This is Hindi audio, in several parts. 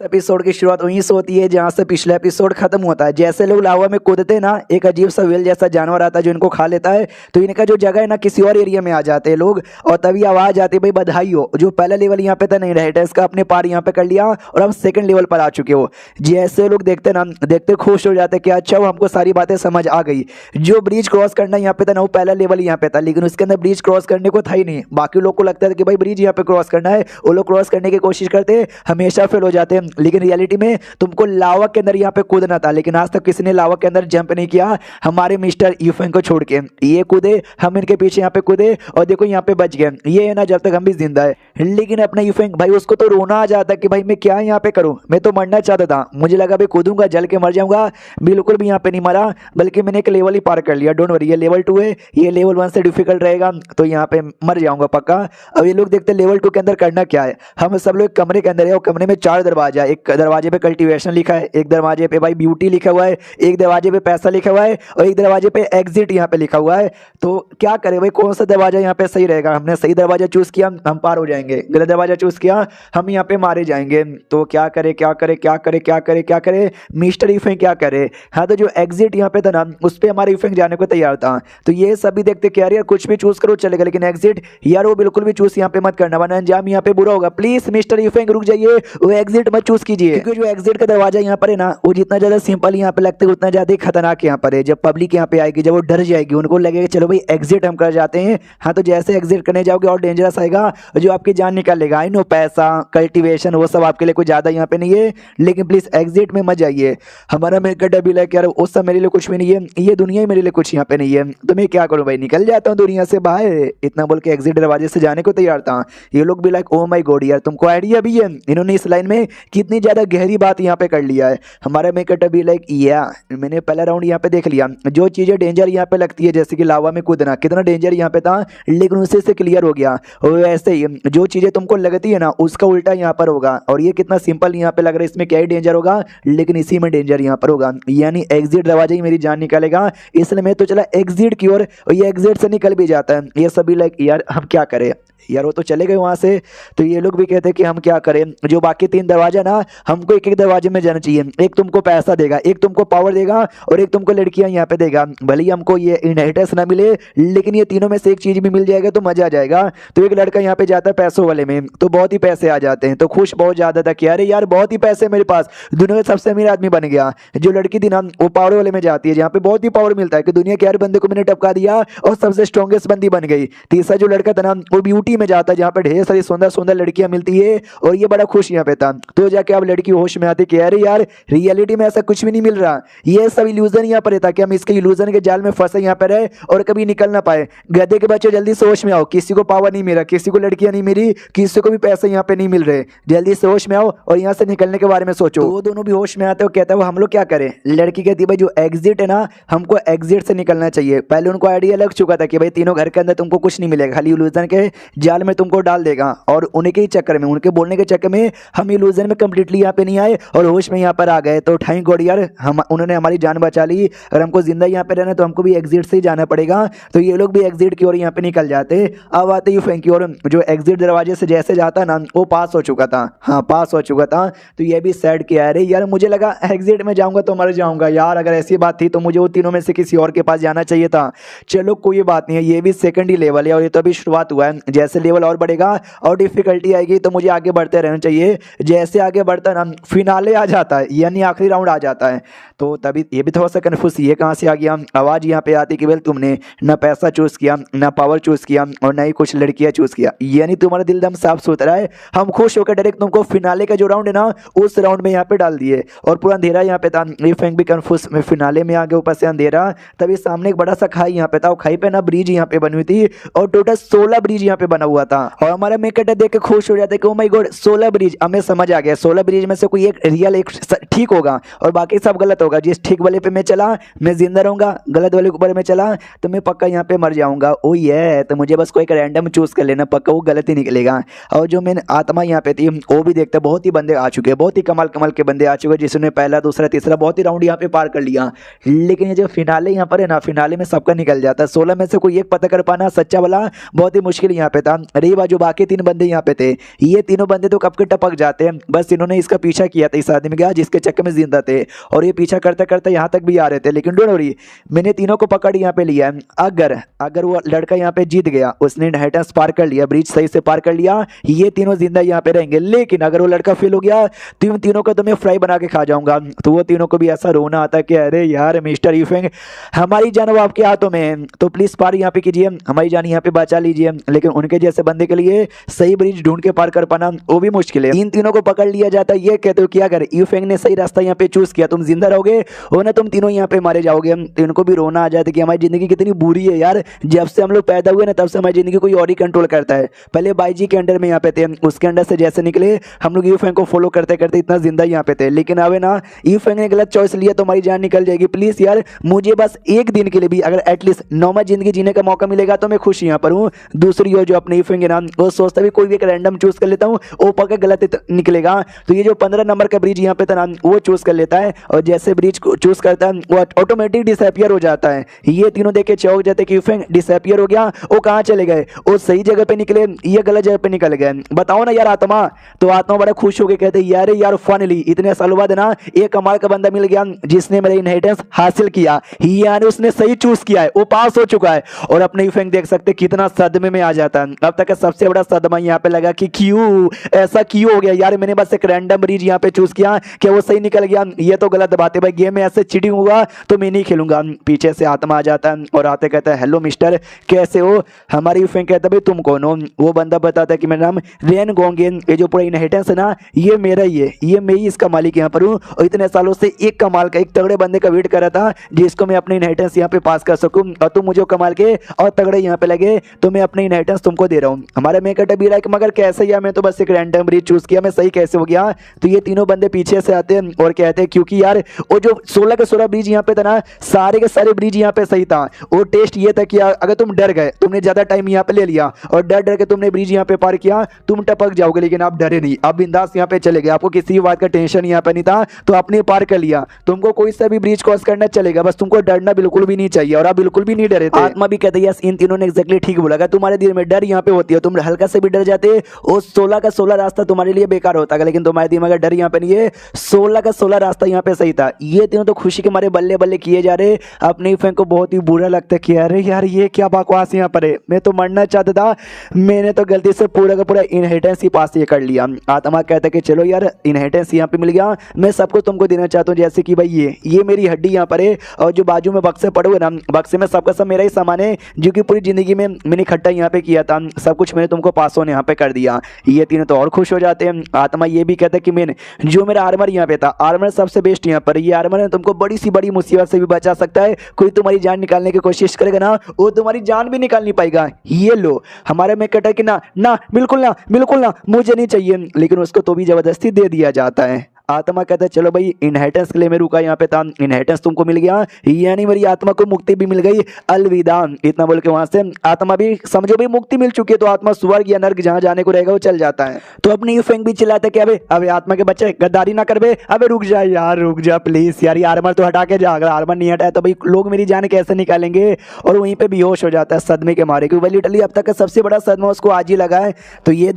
एपिसोड की शुरुआत वहीं से होती है जहां से पिछला एपिसोड खत्म होता है। जैसे लोग लावा में कूदते हैं ना, एक अजीब सा व्हेल जैसा जानवर आता है जो इनको खा लेता है। तो इनका जो जगह है ना, किसी और एरिया में आ जाते हैं लोग। और तभी आवाज आती है, भाई बधाई हो, जो पहला लेवल यहाँ पे था नहीं रहे, इसका अपने पार यहाँ पे कर लिया और हम सेकंड लेवल पर आ चुके हो। जैसे लोग देखते ना, देखते खुश हो जाते कि अच्छा वो हमको सारी बातें समझ आ गई। जो ब्रिज क्रॉस करना यहाँ पे था ना, वो पहला लेवल यहाँ पे था, लेकिन उसके अंदर ब्रिज क्रॉस करने को था ही नहीं। बाकी लोग को लगता था कि भाई ब्रिज यहाँ पे क्रॉस करना है, वो लोग क्रॉस करने की कोशिश करते, हमेशा फेल हो जाते। लेकिन रियलिटी में तुमको लावा के अंदर यहाँ पे कूदना था, लेकिन आज तक किसी ने लावा के अंदर जंप नहीं किया हमारे मिस्टर यूफेंग को छोड़ के। ये कूदे, हम इनके पीछे यहाँ पे कूदे और देखो यहाँ पे बच गए। ये है ना, जब तक हम भी जिंदा है। लेकिन अपना यूफेंग भाई, उसको तो रोना आ जाता कि भाई मैं क्या यहाँ पे करूँ, मैं तो मरना चाहता था। मुझे लगा भाई कूदूंगा जल के मर जाऊंगा, बिल्कुल भी यहाँ पे नहीं मरा, बल्कि मैंने एक लेवल ही पार कर लिया। डोंट वरी, ये लेवल 2 है, ये लेवल 1 से डिफिकल्ट रहेगा, तो यहाँ पे मर जाऊंगा पक्का। अब ये लोग देखते लेवल 2 के अंदर करना क्या है। हम सब लोग कमरे के अंदर है और कमरे में 4 दरवाजा, एक दरवाजे पे कल्टीवेशन लिखा है, एक दरवाजे पे भाई ब्यूटी लिखा हुआ है, एक दरवाजे पे पैसा लिखा हुआ है और एक दरवाजे पे एग्जिट यहाँ पे लिखा हुआ है। तो क्या करें भाई, कौन सा दरवाजा यहाँ पे सही रहेगा। हमने सही दरवाजा चूज किया, हम पार हो जाएंगे। गलत दरवाजा चूज किया, हम यहाँ पे मारे जाएंगे। तो क्या करे क्या करे क्या करे क्या करे क्या करे, मिस्टर यूफेंग क्या करे। हाँ, तो जो एग्जिट यहाँ पे था ना, उस पर हमारे यूफेंग जाने को तैयार था। तो ये सभी देखते कि यार कुछ भी चूज करो चलेगा, लेकिन एग्जिट यार वो बिल्कुल भी चूज यहाँ पे मत करना, वरना अंजाम यहाँ पे बुरा होगा। प्लीज मिस्टर यूफेंग रुक जाइए, वो एग्जिट मत चूज कीजिए, क्योंकि जो एग्जिट का दरवाजा यहाँ पर है ना, वो जितना ज्यादा सिंपल यहाँ पे लगता है उतना ज्यादा खतरनाक यहाँ पर है। जब पब्लिक यहाँ पे आएगी, जब वो डर जाएगी, उनको लगेगा चलो भाई एग्जिट हम कर जाते हैं। हाँ, तो जैसे एग्जिट करने जाओगे और डेंजरस आएगा जो आपकी जान निकाल लेगा। आई नो पैसा कल्टीवेशन वो सब आपके लिए कुछ ज्यादा यहाँ पे नहीं है, लेकिन प्लीज एग्जिट में मत जाइए। हमारा मेरे गड्ढा भी लग यार, उस सब मेरे लिए कुछ भी नहीं है, ये दुनिया ही मेरे लिए कुछ यहाँ पे नहीं है। तो मैं क्या करूँ भाई, निकल जाता हूँ दुनिया से बाहर। इतना बोल के एग्जिट दरवाजे से जाने को तैयार था। ये लोग भी लाइक ओ माई गॉड यार, तुमको आइडिया भी है। इन्होंने इस लाइन में कितनी ज्यादा गहरी बात यहाँ पे कर लिया है। हमारा मेकअप भी लाइक या मैंने पहला राउंड यहाँ पे देख लिया। जो चीजें डेंजर यहाँ पे लगती है, जैसे कि लावा में कूदना कितना डेंजर यहाँ पे था, लेकिन उससे से क्लियर हो गया। वैसे ही जो चीजें तुमको लगती है ना, उसका उल्टा यहाँ पर होगा। और ये कितना सिंपल यहाँ पे लग रहा है, इसमें क्या ही डेंजर होगा, लेकिन इसी में डेंजर यहाँ पर होगा। यानी एग्जिट दरवाजा ही मेरी जान निकालेगा, इसलिए मैं तो चला एग्जिट की ओर, और ये एग्जिट से निकल भी जाता है। ये सभी लाइक यार हम क्या करें यार, वो तो चले गए वहां से। तो ये लोग भी कहते हैं कि हम क्या करें, जो बाकी 3 दरवाजा ना, हमको एक एक दरवाजे में जाना चाहिए। एक तुमको पैसा देगा, एक तुमको पावर देगा और एक तुमको लड़कियां यहाँ पे देगा। भले ही हमको ये इनहेरिटेंस ना मिले, लेकिन ये तीनों में से एक चीज भी मिल जाएगा तो मजा आ जाएगा। तो एक लड़का यहाँ पे जाता है पैसों वाले में, तो बहुत ही पैसे आ जाते हैं। तो खुश बहुत ज्यादा था कि अरे यार बहुत ही पैसे मेरे पास, दुनिया का सबसे अमीर आदमी बन गया। जो लड़की थी ना, वो पावर वाले में जाती है, जहाँ पे बहुत ही पावर मिलता है कि दुनिया के हर बंदे को मैंने टपका दिया और सबसे स्ट्रॉन्गेस्ट बंदी बन गई। तीसरा जो लड़का था ना, वो ब्यूटी में जाता है, जहाँ पे ढेर सारी सुंदर सुंदर लड़कियां मिलती है, और ये बड़ा खुश यहाँ पे था। तो जाके अब लड़की होश में आती कि अरे यार रियलिटी में ऐसा कुछ भी नहीं मिल रहा, ये सब इल्यूजन यहाँ पर था कि हम इसके इल्यूजन के जाल में फंसे यहाँ पर है और कभी निकल ना पाए। गधे के बच्चे जल्दी से होश में आओ, किसी को पावर नहीं मिला, किसी को लड़कियां नहीं मिली, किसी को भी पैसे यहाँ पे नहीं मिल रहे। जल्दी से होश में आओ और यहाँ से निकलने के बारे में सोचो। वो दोनों भी होश में आते हो, कहता है हम लोग क्या करें। लड़की कहती है भाई जो एग्जिट है ना, हमको एग्जिट से निकलना चाहिए। पहले उनको आइडिया लग चुका था कि भाई तीनों घर के अंदर तुमको कुछ नहीं मिलेगा, खाली इल्यूजन के जाल में तुमको डाल देगा। और उन्हीं के ही चक्कर में, उनके बोलने के चक्कर में हम इल्यूजन में कंप्लीटली यहाँ पे नहीं आए और होश में यहाँ पर आ गए। तो थैंक गॉड यार, हम उन्होंने हमारी जान बचा ली। अगर हमको जिंदा यहाँ पे रहना तो हमको भी एग्जिट से ही जाना पड़ेगा। तो ये लोग भी एग्जिट की ओर यहाँ पे निकल जाते। अब आते यूफेंग की ओर, जो एग्जिट दरवाजे से जैसे जाता ना, वो पास हो चुका था। हाँ, पास हो चुका था। तो ये भी सैड किया, अरे यार मुझे लगा एग्जिट में जाऊंगा तो मर जाऊंगा यार। अगर ऐसी बात थी तो मुझे वो तीनों में से किसी और के पास जाना चाहिए था। चलो कोई बात नहीं है, ये भी सेकंड ही लेवल है और ये तो अभी शुरुआत हुआ है। जैसे लेवल और बढ़ेगा और डिफिकल्टी आएगी तो मुझे आगे बढ़ते रहना चाहिए। जैसे आगे बढ़ता ना, फिनाले आ जाता है, यानी आखिरी राउंड आ जाता है। तो तभी ये भी थोड़ा सा कन्फ्यूज, ये कहाँ से आ गया। आवाज यहाँ पे आती कि वेल तुमने ना पैसा चूज किया, ना पावर चूज किया और ना ही कुछ लड़कियां चूज किया, यानी तुम्हारा दिल दम साफ सुथरा है। हम खुश होकर डायरेक्ट तुमको फिनाले का जो राउंड है ना, उस राउंड में यहाँ पे डाल दिए। और पूरा अंधेरा यहाँ पे था, यूफेंग भी कन्फ्यूज, मैं फिनाले में आ गया, ऊपर से अंधेरा। तभी सामने एक बड़ा सा खाई यहाँ पे था, खाई पे ना ब्रिज यहाँ पे बनी हुई थी और टोटल 16 ब्रिज यहाँ पे बना हुआ था। और हमारा मेकअप देख के खुश हो जाता है कि ओ माय गॉड 16 ब्रिज। हमें समझ आ गया 16 ब्रिज में से कोई एक रियल, एक ठीक होगा और बाकी सब गलत होगा। जिस ठीक वाले पे मैं चला मैं जिंदा रहूंगा, गलत वाले के ऊपर मैं चला तो मैं पक्का यहाँ पे मर जाऊंगा। ओ ये तो मुझे बस कोई एक रैंडम चूज कर लेना, पक्का वो गलत ही निकलेगा। और जो मैंने आत्मा यहाँ पे थी वो भी देखते, बहुत ही बंदे आ चुके हैं, बहुत ही कमाल कमाल के बंदे आ चुके हैं, जिसने पहला दूसरा तीसरा बहुत ही राउंड यहाँ पे पार कर लिया। लेकिन ये जो फिनाले यहाँ पर है ना, फिनाले में सबका निकल जाता है। 16 में से कोई एक पता कर पाना सच्चा वाला बहुत ही मुश्किल यहाँ पे था। था। रही बात जो बाकी 3 बंदे यहाँ पे थे, ये तीनों बंदे तो कब के टपक जाते हैं, बस इन्होंने इसका पीछा किया था इस आदमी का जिसके चक्कर में जिंदा थे, और ये पीछा करते करते यहाँ तक भी आ रहे थे। लेकिन डोंट वरी, मैंने तीनों को पकड़ यहाँ पे लिया है। अगर वो लड़का यहाँ पे जीत गया, उसने इनहेरिटेंस पार कर लिया, ब्रिज सही से पार कर लिया, ये तीनों जिंदा यहाँ पे रहेंगे। लेकिन अगर वो लड़का फेल हो गया तो इन तीनों को तो मैं फ्राई बना के खा जाऊंगा। तो वो तीनों को भी ऐसा रोना आता है कि अरे यार मिस्टर यूफेंग, हमारी जान वो आपके हाथों में है, तो प्लीज पार यहाँ पे कीजिए, हमारी जान यहाँ पे बचा लीजिए। लेकिन उनके जैसे बंदे के लिए सही ब्रिज ढूंढ के पार कर पाना वो भी मुश्किल है। इन तीनों को पकड़ लिया जाता है। ये कहते हो कि अगर यूफेंग ने सही रास्ता यहाँ पे चूज किया, तुम जिंदा रहोगे और ना तुम तीनों यहाँ पे मारे जाओगे। तो इनको भी रोना आ जाता है कि हमारी जिंदगी कितनी बुरी है यार, जब से हम लोग पैदा हुए ना तब से हमारी जिंदगी कोई और ही कंट्रोल करता है। पहले बाईजी के अंडर में यहाँ पे थे, उसके अंडर से जैसे निकले हम लोग यूफेंग को फॉलो करते करते इतना जिंदा यहाँ पे थे। लेकिन अब ना यूफेंग ने गलत चॉइस लिया तो हमारी जान निकल जाएगी। प्लीज यार मुझे बस एक दिन के लिए भी अगर एटलीस्ट नॉर्मल जिंदगी जीने का मौका मिलेगा तो मैं खुश यहाँ पर हूँ। दूसरी ओर जो अपने यूफेंग ना वो सोचता भी कोई भी एक रैंडम चूज कर लेता हूँ, वो पक्का गलत निकलेगा। तो ये जो 15 नंबर का ब्रिज यहाँ पे था ना वो चूज कर लेता है, और जैसे ब्रिज को चूज करता है वो ऑटोमेटिक डिसअपियर हो जाता है। ये तीनों देख के चौंक जाते कि यूफेंग डिसअपियर हो गया, वो कहाँ चले गए, वो सही जगह पे निकले, ये गलत जगह पे निकल गए, बताओ ना यार आत्मा। तो आत्मा बड़ा खुश हो गए, कहते यार फाइनली इतने सालों बाद ना एक कमाल का बंदा मिल गया जिसने मेरा इनहेरिटेंस हासिल किया, यानी उसने सही चूज किया है, वो पास हो चुका है। और अपने यूफेंग देख सकते कितना सदमे में आ जाता है। अब तक का सबसे बड़ा सदमा यहाँ पे लगा कि क्यों ऐसा क्यों हो गया यार, मैंने बस एक रैंडम ब्रिज यहाँ पे चूज किया कि वो सही निकल गया, ये तो गलत बात है भाई, गेम में ऐसे चीटिंग होगा तो मैं नहीं खेलूंगा। पीछे से आत्मा आ जाता है और आते कहता है हेलो मिस्टर कैसे हो। हमारी यूफेंग कहता है भाई तुम कौन हो। वो बंदा बताता है कि मेरा नाम रेन गोंगेन, ये जो पूरा इनहेरिटेंस है ना ये मेरा ही है, ये मैं ही इसका मालिक यहाँ पर हूँ, और इतने सालों से एक कमाल का एक तगड़े बंदे का वेट कर रहा था जिसको मैं अपने इनहेरिटेंस यहाँ पे पास कर सकूँ, और तुम मुझे कमाल के और तगड़े यहाँ पे लगे तो मैं अपने इनहेरिटेंस तुमको दे रहा हूँ। हमारा मैं कहता भी रहा है कि मगर कैसे यार, मैं तो बस एक रैंडम ब्रिज चूज किया, मैं सही कैसे हो गया। तो ये तीनों बंदे पीछे से आते हैं और कहते हैं क्योंकि यार वो जो 16 के 16 ब्रिज यहाँ पे था ना, सारे के सारे ब्रिज यहाँ पे सही था। वो टेस्ट ये था कि अगर तुम डर गए, तुमने ज्यादा टाइम यहाँ पे ले लिया और डर डर के तुमने ब्रिज यहाँ पे पार किया, तुम टपक जाओगे, लेकिन आप डरे नहीं, आप बिंदास यहाँ पे चले गए, आपको किसी भी बात का टेंशन यहाँ पे नहीं था, तो आपने पार कर लिया। तुमको कोई सा भी ब्रिज क्रॉस करना चलेगा, बस तुमको डरना बिल्कुल भी नहीं चाहिए, और आप बिल्कुल भी नहीं डरे थे। आत्मा भी कहते यस, इन तीनों ने एक्जैक्टली ठीक बोला, तुम्हारे दिल में डर यहाँ पे होती है, तुम हल्का से भी डर जाते, वो 16 का 16 रास्ता तुम्हारे लिए बेकार होता है, लेकिन तुम्हारे दिमाग में डर यहाँ पे नहीं है, 16 का 16 रास्ता यहाँ पे सही था। ये तीनों तो खुशी के मारे बल्ले बल्ले किए जा रहे। अपने फैन को बहुत ही बुरा लगता है कि अरे यार ये क्या बकवास यहाँ पर है, मैं तो मरना चाहता था, मैंने तो गलती से पूरा का पूरा इनहेरिटेंस ही पास ये कर लिया। आत्मा कहता है कि चलो यार इनहेरिटेंस यहाँ पे मिल गया, मैं सबको तुमको देना चाहता हूँ, जैसे कि भाई ये मेरी हड्डी यहाँ पर है, और जो बाजू में बक्से पड़े हुए ना, बक्से में सबका सब मेरा ही सामान है, जो कि पूरी जिंदगी में मैंने इकट्ठा यहाँ पे किया था, सब कुछ मैंने तुमको पास ऑन यहाँ पे कर दिया। ये तीनों तो और खुश हो जाते हैं। आत्मा ये भी कहता है कि मैंने जो मेरा आर्मर यहाँ पे था, आर्मर सबसे बेस्ट यहाँ पर, ये आर्मर तुमको बड़ी सी बड़ी मुसीबत से भी बचा सकता है, कोई तुम्हारी जान निकालने की कोशिश करेगा ना वो तुम्हारी जान भी निकाल नहीं पाएगा। ये लो। हमारे में कहता है कि ना ना बिल्कुल ना बिल्कुल ना, मुझे नहीं चाहिए, लेकिन उसको तो भी जबरदस्ती दे दिया जाता है। आत्मा कहता है चलो भाई इनहेरिटेंस के लिए मैं रुका यहाँ पे था, इनहेरिटेंस तुमको मिल गया, यानी मेरी आत्मा को मुक्ति भी मिल गई, अलविदा। इतना बोल के वहां से आत्मा भी समझो भाई मुक्ति मिल चुकी है, तो आत्मा स्वर्ग या नर्क जहां जाने को रहेगा वो चल जाता है। तो अपनी यूफेंग भी चिल्लाता है कि अबे आत्मा के बच्चे गद्दारी ना कर बे, अबे रुक जा यार, रुक जा प्लीज यार, ये आर्मर तो हटा के जा, अगर आर्मर नहीं हटाया तो भाई लोग मेरी जान कैसे निकालेंगे। और वहीं पे बेहोश हो जाता है सदमे के मारे, क्योंकि भाई लिटरली अब तक का सबसे बड़ा सदमा उसको आज ही लगा है। तो ये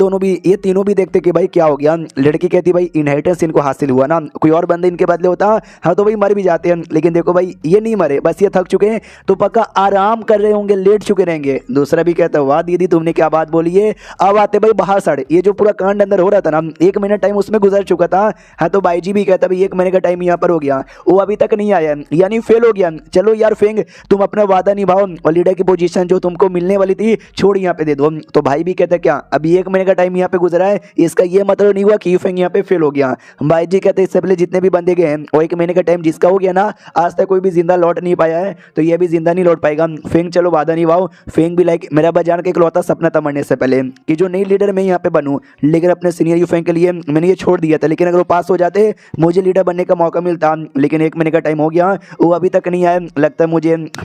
तीनों भी देखते कि भाई क्या हो गया। लड़की कहती भाई इनहेरिटेंस इनको हासिल हुआ ना, कोई और बंदे इनके बदले होता हाँ तो भाई मर भी जाते हैं, लेकिन देखो भाई ये नहीं मरे, बस ये थक चुके हैं तो पक्का आराम कर रहे होंगे, लेट चुके रहेंगे। दूसरा भी कहता है वाह दीदी तुमने क्या बात बोली है। अब आते भाई बाहर साढ़े, ये जो पूरा कांड अंदर हो रहा था ना, 1 महीना टाइम उसमें गुजर चुका था। हाँ तो भाई जी भी कहता भाई 1 महीने का टाइम यहाँ पर हो गया, वो अभी तक नहीं आया, यानी फेल हो गया। चलो यार फेंग तुम अपना वादा निभाओ और लीडर की पोजीशन जो तुमको मिलने वाली थी छोड़ यहाँ पे दे दो। तो भाई भी कहता क्या अभी 1 महीने का टाइम यहाँ पे गुजरा है, इसका ये मतलब नहीं हुआ कि फेंग यहाँ पे फेल हो गया। भाई जी कहते इससे पहले जितने भी बंदे गए हैं वो 1 महीने का टाइम जिसका हो गया ना, आज तक कोई भी जिंदा लौट नहीं पाया है, तो ये भी जिंदा नहीं लौट पाएगा। फेंग चलो वादा निभाओ। फेंग भी लाइक मेरा बजान का इकलौता सपना था मरने से पहले कि जो नई लीडर मैं यहाँ पे बनूं, लेकिन अपने सीनियर यू फेंग के लिए मैंने ये छोड़ दिया था, लेकिन अगर वो पास हो जाते मुझे लीडर बनने का मौका मिलता, लेकिन 1 महीने का टाइम हो गया, वो अभी तक नहीं आया, लगता है